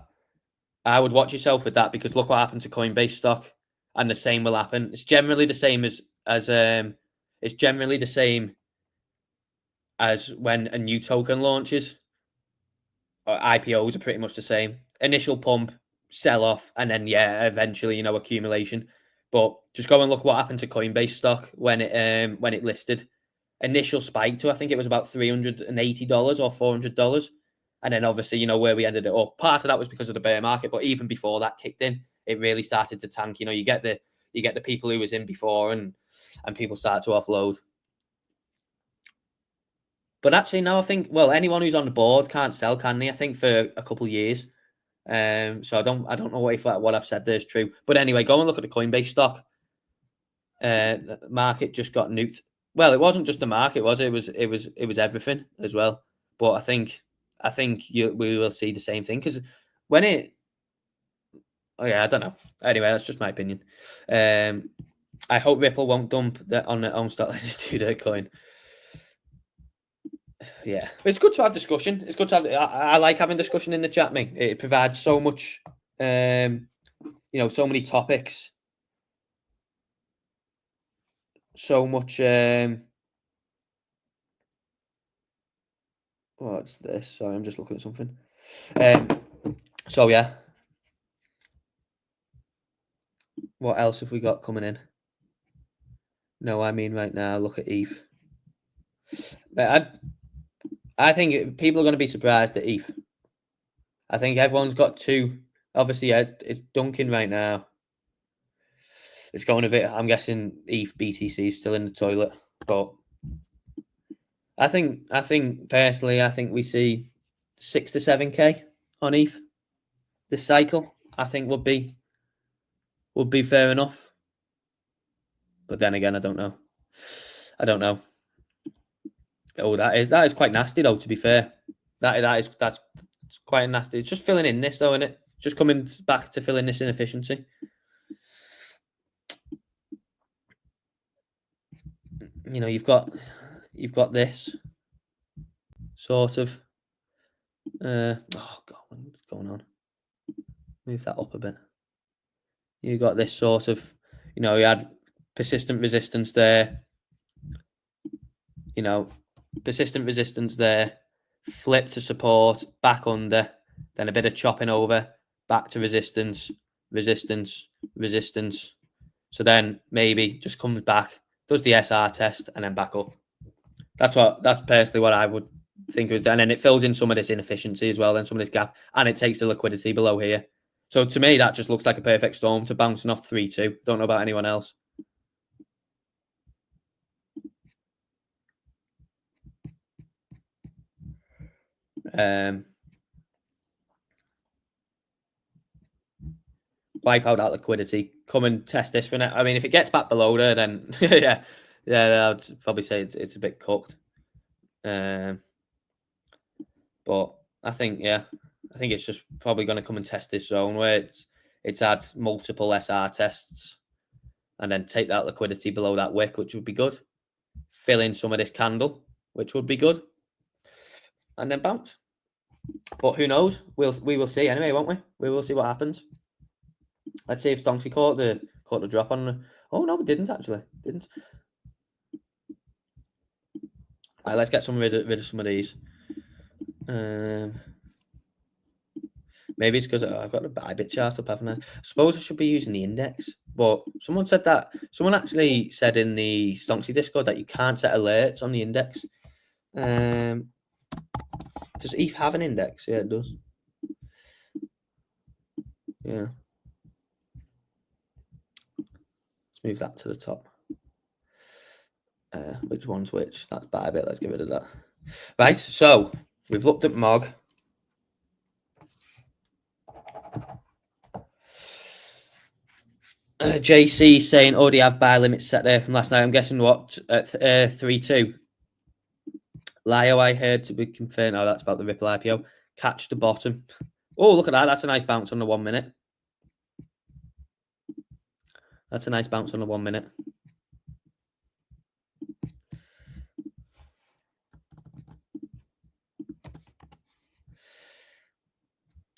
Because look what happened to Coinbase stock, and the same will happen. It's generally the same as when a new token launches. IPOs are pretty much the same. Initial pump, sell off, and then eventually accumulation. But just go and look what happened to Coinbase stock when it listed. Initial spike to, I think it was about $380 or $400, and then obviously where we ended it up. Part of that was because of the bear market, but even before that kicked in, it really started to tank. You get the people who was in before, and people start to offload. But actually, now I think, well, anyone who's on the board can't sell, can they? I think for a couple of years. So I don't know if what I've said there is true. But anyway, go and look at the Coinbase stock. The market just got nuked. Well, it wasn't just the market, was it? It was everything as well. But I think we will see the same thing, because when it. Oh yeah, I don't know. Anyway, that's just my opinion. I hope Ripple won't dump that on their own stock like they do their coin. Yeah, it's good to have discussion. It's good to have. I like having discussion in the chat, mate. It provides so much, so many topics, so much. What's this? Sorry, I'm just looking at something. So yeah, what else have we got coming in? No, I mean right now, look at ETH. I think people are going to be surprised at ETH. I think everyone's got two. Obviously, yeah, it's dunking right now. It's going a bit. I'm guessing ETH BTC is still in the toilet, but I think personally, I think we see 6 to 7K on ETH this cycle. I think would be fair enough. But then again, I don't know. I don't know. Oh, that is quite nasty though. To be fair, that's quite nasty. It's just filling in this though, isn't it? Just coming back to fill in this inefficiency. You know, you've got this sort of. Oh God, what's going on? Move that up a bit. You got this sort of. You know, you had persistent resistance there. You know, persistent resistance there. Flip to support, back under, then a bit of chopping over, back to resistance, resistance, resistance. So then maybe just comes back, does the SR test, and then back up. That's personally what I would think was done. And then it fills in some of this inefficiency as well, then some of this gap, and it takes the liquidity below here. So to me, that just looks like a perfect storm to bouncing off 3-2. Don't know about anyone else. Wipe out that liquidity, come and test this for now. I mean, if it gets back below there, then yeah, I'd probably say it's a bit cooked. But I think it's just probably going to come and test this zone where it's had multiple SR tests, and then take that liquidity below that wick, which would be good. Fill in some of this candle, which would be good, and then bounce. But who knows? We will see anyway, won't we? We will see what happens. Let's see if Stonksy caught the drop on. Oh no, we didn't actually. Didn't. All right, let's get rid of some of these. Maybe it's because I've got the Bybit chart up, haven't I? I suppose I should be using the index. But someone said that. Someone actually said in the Stonksy Discord that you can't set alerts on the index. Does ETH have an index? Yeah, it does. Yeah. Let's move that to the top. Which one's which? That's Bybit. Let's get rid of that. Right. So we've looked at MOG. JC saying already have buy limits set there from last night. I'm guessing what at 3-2. Lio, I heard to be confirmed. Oh, that's about the Ripple IPO. Catch the bottom. Oh, look at that. That's a nice bounce on the 1 minute. That's a nice bounce on the 1 minute.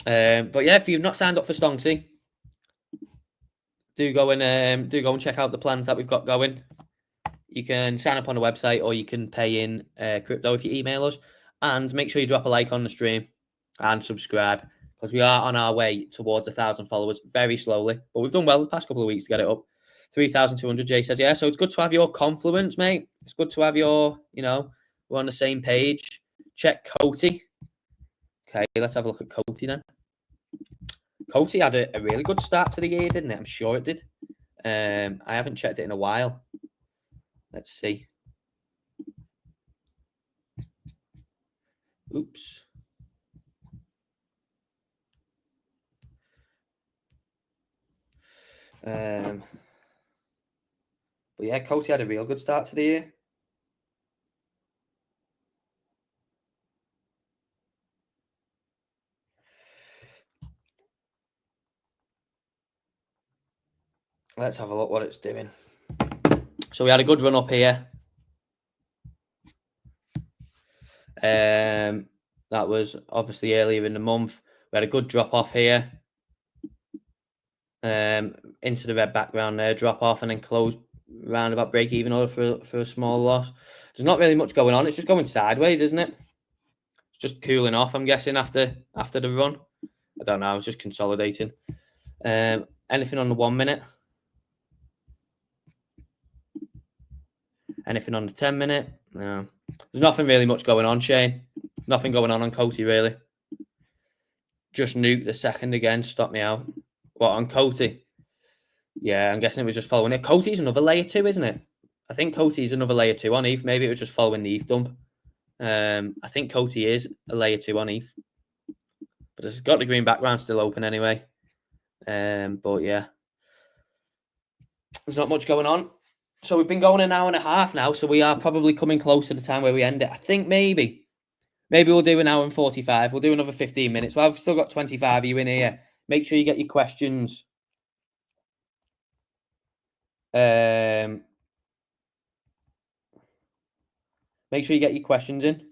But yeah, if you've not signed up for Stonksy, do go and check out the plans that we've got going. You can sign up on the website, or you can pay in crypto if you email us. And make sure you drop a like on the stream and subscribe, because we are on our way towards 1,000 followers very slowly. But we've done well the past couple of weeks to get it up. 3,200. Jay says, yeah. So it's good to have your confluence, mate. It's good to have your, we're on the same page. Check Coty. Okay, let's have a look at Coty then. Coty had a really good start to the year, didn't it? I'm sure it did. I haven't checked it in a while. Let's see. Oops. But yeah, Coty had a real good start to the year. Let's have a look what it's doing. So we had a good run up here. That was obviously earlier in the month. We had a good drop off here. Into the red background there, drop off, and then close round about break even order for a small loss. There's not really much going on. It's just going sideways, isn't it? It's just cooling off, I'm guessing, after the run. I don't know. It's just consolidating. Anything on the 1 minute? Anything on the 10 minute? No. There's nothing really much going on, Shane. Nothing going on Coty, really. Just nuke the second again, stop me out. What, on Coty? Yeah, I'm guessing it was just following it. Coty's another layer 2, isn't it? I think Coty's another layer 2 on ETH. Maybe it was just following the ETH dump. I think Coty is a layer 2 on ETH. But it's got the green background still open anyway. But yeah. There's not much going on. So we've been going an hour and a half now. So we are probably coming close to the time where we end it. I think maybe we'll do an hour and 45. We'll do another 15 minutes. Well, I've still got 25 of you in here. Make sure you get your questions. Make sure you get your questions in.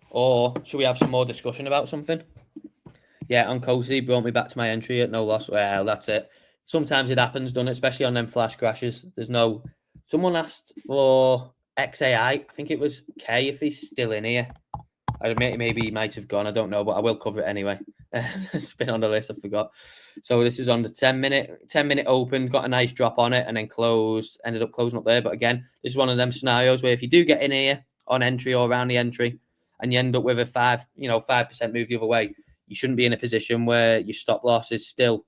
Or should we have some more discussion about something? Yeah, on Cozy brought me back to my entry at no loss. Well, that's it. Sometimes it happens, doesn't it? Especially on them flash crashes. There's no... Someone asked for XAI. I think it was K, if he's still in here. Maybe he might have gone. I don't know, but I will cover it anyway. It's been on the list. I forgot. So this is on the 10-minute open. Got a nice drop on it and then closed. Ended up closing up there. But again, this is one of them scenarios where if you do get in here on entry or around the entry and you end up with a 5% move the other way, you shouldn't be in a position where your stop loss is still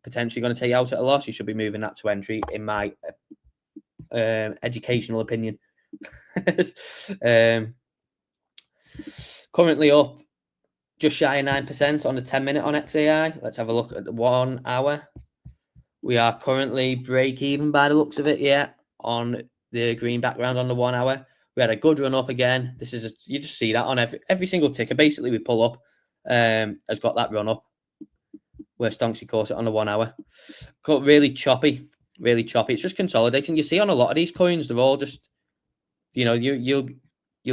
potentially going to take you out at a loss. You should be moving that to entry, in my educational opinion. Currently up just shy of 9% on the 10-minute on XAI. Let's have a look at the 1 hour. We are currently break even by the looks of it, yeah, on the green background on the 1 hour. We had a good run up again. This is you just see that on every single ticker. Basically, we pull up has got that run up where Stonksy caught it on the 1 hour. Got really choppy. It's just consolidating. You see on a lot of these coins, they're all just, you'll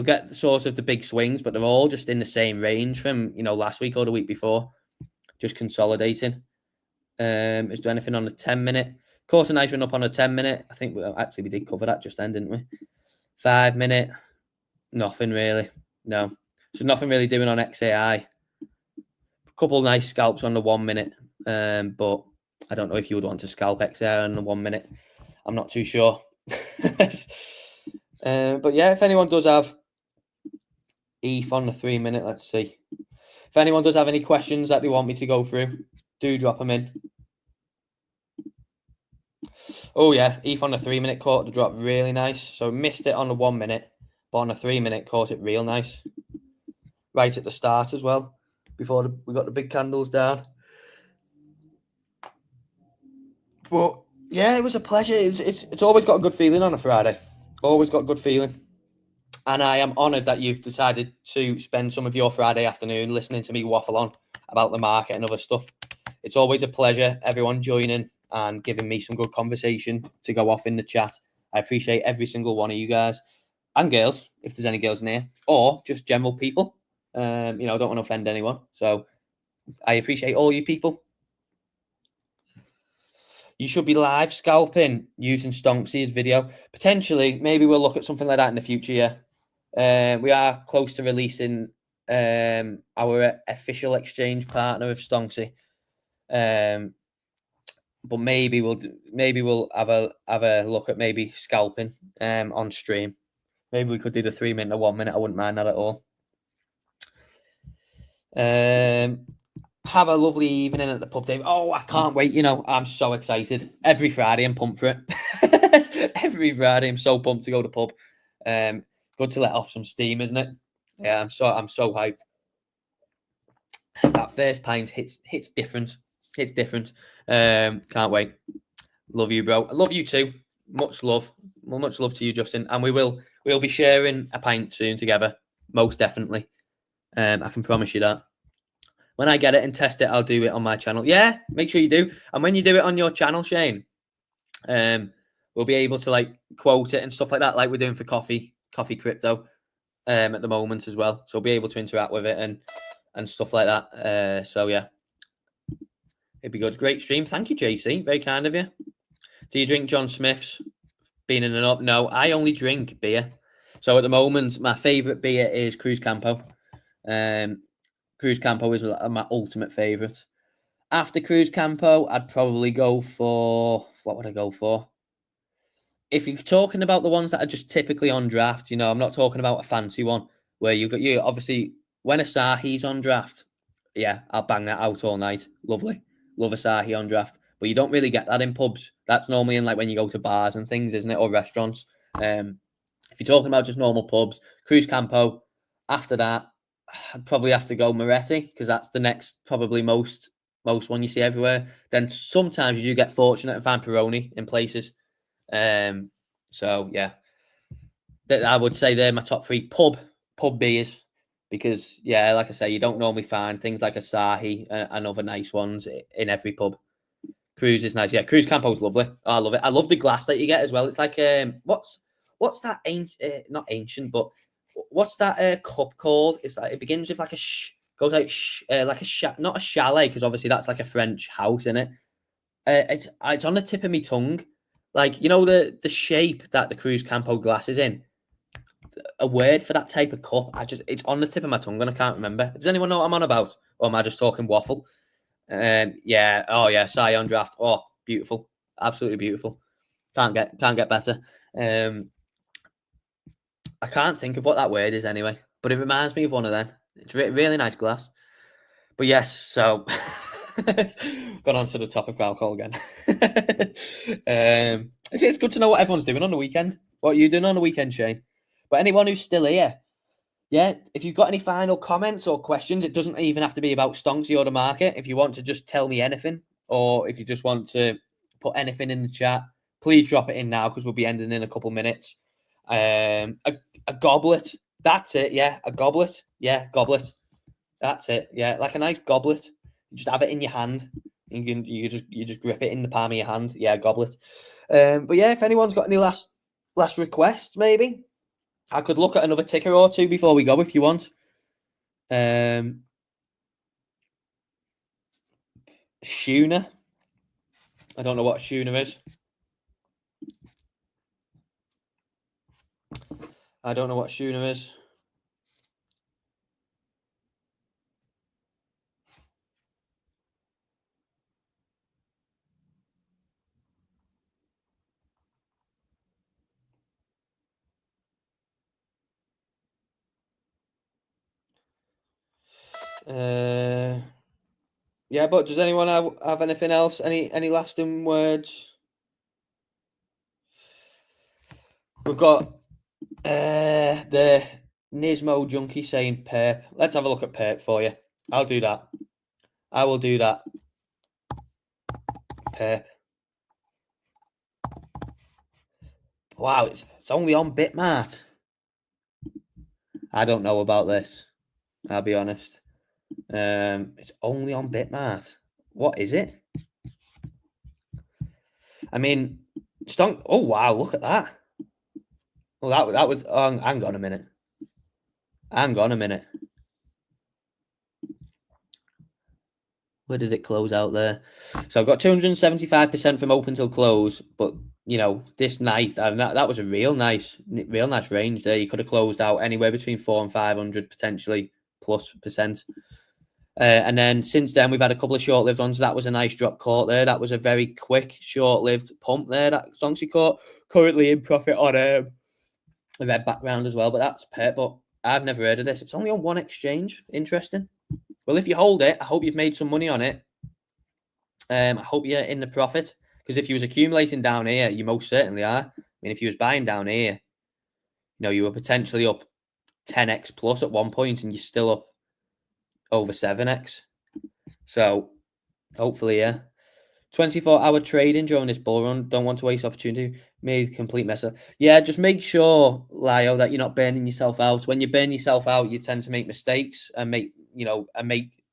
get sort of the big swings, but they're all just in the same range from last week or the week before, just consolidating. Is there anything on the 10-minute? Caught a nice run up on the 10-minute. I think we did cover that just then, didn't we? 5-minute, nothing really. No, so nothing really doing on XAI. A couple of nice scalps on the 1 minute, but I don't know if you would want to scalp XAI on the 1 minute. I'm not too sure. But yeah, if anyone does have ETH on the 3 minute, let's see. If anyone does have any questions that they want me to go through, do drop them in. Oh yeah, ETH on the 3 minute caught the drop really nice. So missed it on the 1 minute, but on the 3 minute caught it real nice. Right at the start as well, before we got the big candles down. But yeah, it was a pleasure. It's always got a good feeling on a Friday. Always got a good feeling. And I am honoured that you've decided to spend some of your Friday afternoon listening to me waffle on about the market and other stuff. It's always a pleasure, everyone joining and giving me some good conversation to go off in the chat. I appreciate every single one of you guys and girls, if there's any girls in here, or just general people. I don't want to offend anyone. So I appreciate all you people. You should be live scalping using Stonksy's video. Potentially, maybe we'll look at something like that in the future, yeah. We are close to releasing our official exchange partner of Stonksy. But maybe we'll have a look at maybe scalping on stream. Maybe we could do the 3 minute or 1 minute. I wouldn't mind that at all. Have a lovely evening at the pub, Dave. Oh, I can't wait. I'm so excited. Every Friday I'm pumped for it. Every Friday I'm so pumped to go to the pub. Good to let off some steam, isn't it? Yeah, I'm so hyped. That first pint hits different. It's different. Can't wait. Love you, bro. I love you too. Much love. Well, much love to you, Justin. And we'll be sharing a pint soon together. Most definitely. I can promise you that. When I get it and test it, I'll do it on my channel. Yeah, make sure you do. And when you do it on your channel, Shane, we'll be able to quote it and stuff like that, like we're doing for coffee crypto at the moment as well. So we'll be able to interact with it and stuff like that. So yeah, it'd be good. Great stream. Thank you, JC. Very kind of you. Do you drink John Smith's? Been in and up? No, I only drink beer. So at the moment, my favorite beer is Cruz Campo. Cruz Campo is my ultimate favorite. After Cruz Campo, I'd probably go for... What would I go for? if you're talking about the ones that are just typically on draft, I'm not talking about a fancy one where you obviously when Asahi's on draft, yeah, I'll bang that out all night. Lovely. Love Asahi on draft. But you don't really get that in pubs. That's normally in like when you go to bars and things, isn't it? Or restaurants. If you're talking about just normal pubs, Cruz Campo, after that, I'd probably have to go Moretti because that's the next probably most one you see everywhere. Then sometimes you do get fortunate and find Peroni in places. So yeah, I would say they're my top 3 pub beers because yeah, like I say, you don't normally find things like Asahi and other nice ones in every pub. Cruz is nice. Yeah, Cruz Campo's lovely. Oh, I love it. I love the glass that you get as well. It's like what's that ancient? Not ancient, but what's that cup called? It's like it begins with like a goes like a not a chalet because obviously that's like a French house in it. It's on the tip of my tongue, like the shape that the Cruz Campo glass is in. A word for that type of cup. It's on the tip of my tongue and I can't remember. Does anyone know what I'm on about, or am I just talking waffle? Yeah. Oh yeah. Scion draft. Oh, beautiful. Absolutely beautiful. Can't get better. I can't think of what that word is anyway, but it reminds me of one of them. It's really nice glass. But yes, so got on to the topic of alcohol again. It's good to know what everyone's doing on the weekend. What are you doing on the weekend, Shane? But anyone who's still here, yeah, if you've got any final comments or questions, it doesn't even have to be about Stonksy or the market. If you want to just tell me anything, or if you just want to put anything in the chat, please drop it in now because we'll be ending in a couple minutes. A goblet. That's it. Yeah, a goblet. Yeah, goblet. That's it. Yeah, like a nice goblet. You just have it in your hand. You just grip it in the palm of your hand. Yeah, goblet. But yeah, if anyone's got any last requests, maybe I could look at another ticker or two before we go if you want. Schooner. I don't know what Schooner is. I don't know what Schooner is. Yeah, but does anyone have anything else? Any lasting words? We've got the Nismo Junkie saying Perp. Let's have a look at Perp for you. I'll do that. I will do that. Perp. Wow, it's only on Bitmart. I don't know about this. I'll be honest. It's only on Bitmart. What is it? I mean, Oh wow, look at that. Well, that was. Oh, hang on a minute. Where did it close out there? So I've got 275% from open till close, but this night that was a real nice range there. You could have closed out anywhere between 400 and 500 potentially plus percent. And then since then we've had a couple of short-lived ones. That was a nice drop caught there. That was a very quick short-lived pump there that Stonksy caught. Currently in profit on a red background as well, but that's pet. But I've never heard of this. It's only on one exchange. Interesting. Well, if you hold it, I hope you've made some money on it. I hope you're in the profit because if you was accumulating down here, you most certainly are. I mean, if you was buying down here, you were potentially up 10x plus at one point, and you're still up over 7x. So hopefully, yeah. 24-hour trading during this bull run. Don't want to waste opportunity. Made a complete mess up. Yeah, just make sure, Lio, that you're not burning yourself out. When you burn yourself out, you tend to make mistakes and make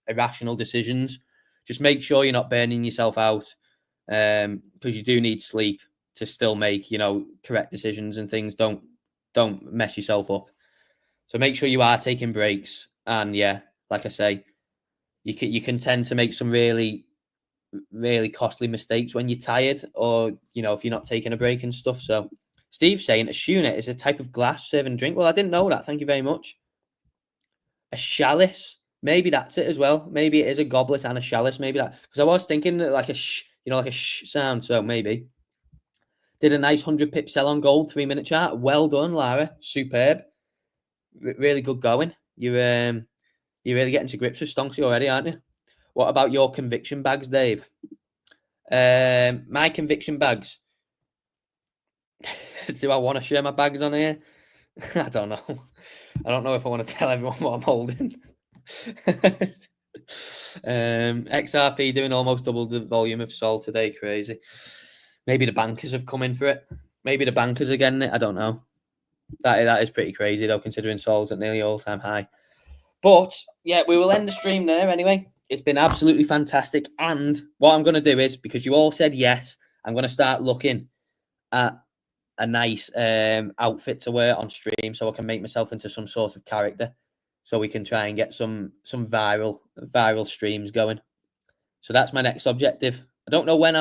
irrational decisions. Just make sure you're not burning yourself out because you do need sleep to still make, correct decisions and things. Don't mess yourself up. So make sure you are taking breaks. And yeah, like I say, you can tend to make some really costly mistakes when you're tired or, if you're not taking a break and stuff. So Steve's saying a schooner is a type of glass serving drink. Well, I didn't know that. Thank you very much. A chalice. Maybe that's it as well. Maybe it is a goblet and a chalice. Maybe that, because I was thinking like a like a sound. So maybe Did a nice 100 pip sell on gold, 3-minute chart. Well done, Lara. Superb. Really good going. You're really getting to grips with Stonksy already, aren't you? What about your conviction bags, Dave? My conviction bags. Do I want to share my bags on here? I don't know. I don't know if I want to tell everyone what I'm holding. XRP doing almost double the volume of Sol today. Crazy. Maybe the bankers have come in for it. Maybe the bankers are getting it. I don't know. That is pretty crazy though, considering Sol's at nearly all-time high. But yeah, we will end the stream there anyway. It's been absolutely fantastic. And what I'm going to do is, because you all said yes, I'm going to start looking at a nice outfit to wear on stream so I can make myself into some sort of character, so we can try and get some viral streams going. So that's my next objective. I don't know when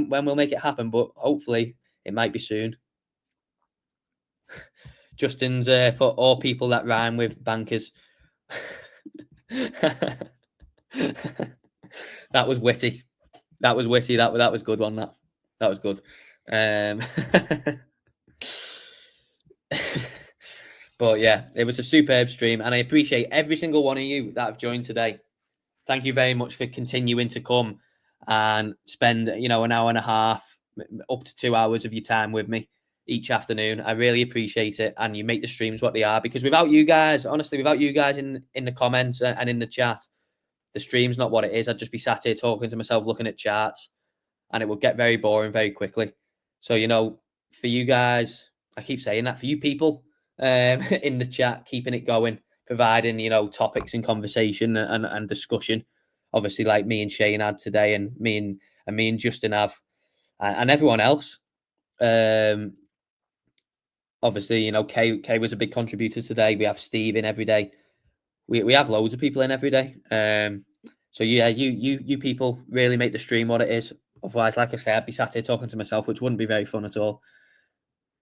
we'll make it happen, but hopefully it might be soon. Justin's for all people that rhyme with bankers. That was witty. That was witty. That was good one. That was good. But yeah, it was a superb stream, and I appreciate every single one of you that have joined today. Thank you very much for continuing to come and spend, an hour and a half, up to 2 hours of your time with me each afternoon. I really appreciate it, and you make the streams what they are, because without you guys, honestly, without you guys in the comments and in the chat, the stream's not what it is. I'd just be sat here talking to myself, looking at charts, and it would get very boring very quickly. So, for you guys, I keep saying that, for you people in the chat, keeping it going, providing, topics and conversation and discussion, obviously like me and Shane had today, and me and Justin have, and everyone else. Obviously, Kay was a big contributor today. We have Steve in every day. We have loads of people in every day. So yeah, you people really make the stream what it is. Otherwise, like I say, I'd be sat here talking to myself, which wouldn't be very fun at all.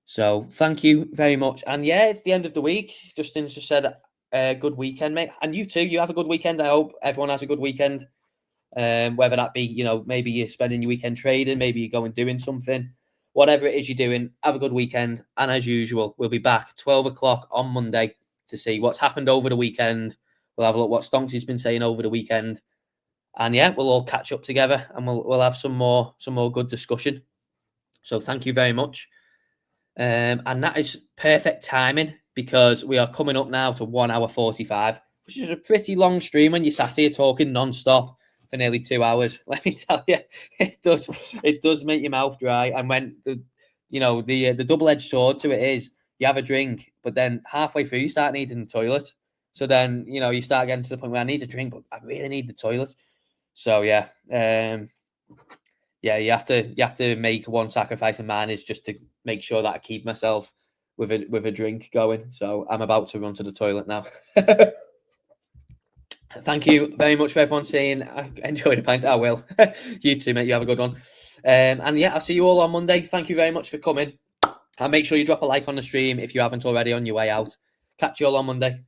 So thank you very much. And yeah, it's the end of the week. Justin's just said a good weekend, mate. And you too, you have a good weekend. I hope everyone has a good weekend. Whether that be, maybe you're spending your weekend trading, maybe you're going doing something. Whatever it is you're doing, have a good weekend. And as usual, we'll be back 12 o'clock on Monday to see what's happened over the weekend. We'll have a look what Stonksy's been saying over the weekend. And yeah, we'll all catch up together, and we'll have some more good discussion. So thank you very much. And that is perfect timing, because we are coming up now to 1 hour 45, which is a pretty long stream when you sat here talking non-stop for nearly 2 hours. Let me tell you, it does make your mouth dry. And when the double-edged sword to it is, you have a drink, but then halfway through you start needing the toilet. So then you start getting to the point where I need a drink, but I really need the toilet. So yeah, you have to make one sacrifice, and mine is just to make sure that I keep myself with a drink going. So I'm about to run to the toilet now. Thank you very much for everyone saying I enjoyed the pint. I will. You too, mate. You have a good one. And yeah, I'll see you all on Monday. Thank you very much for coming. And make sure you drop a like on the stream if you haven't already on your way out. Catch you all on Monday.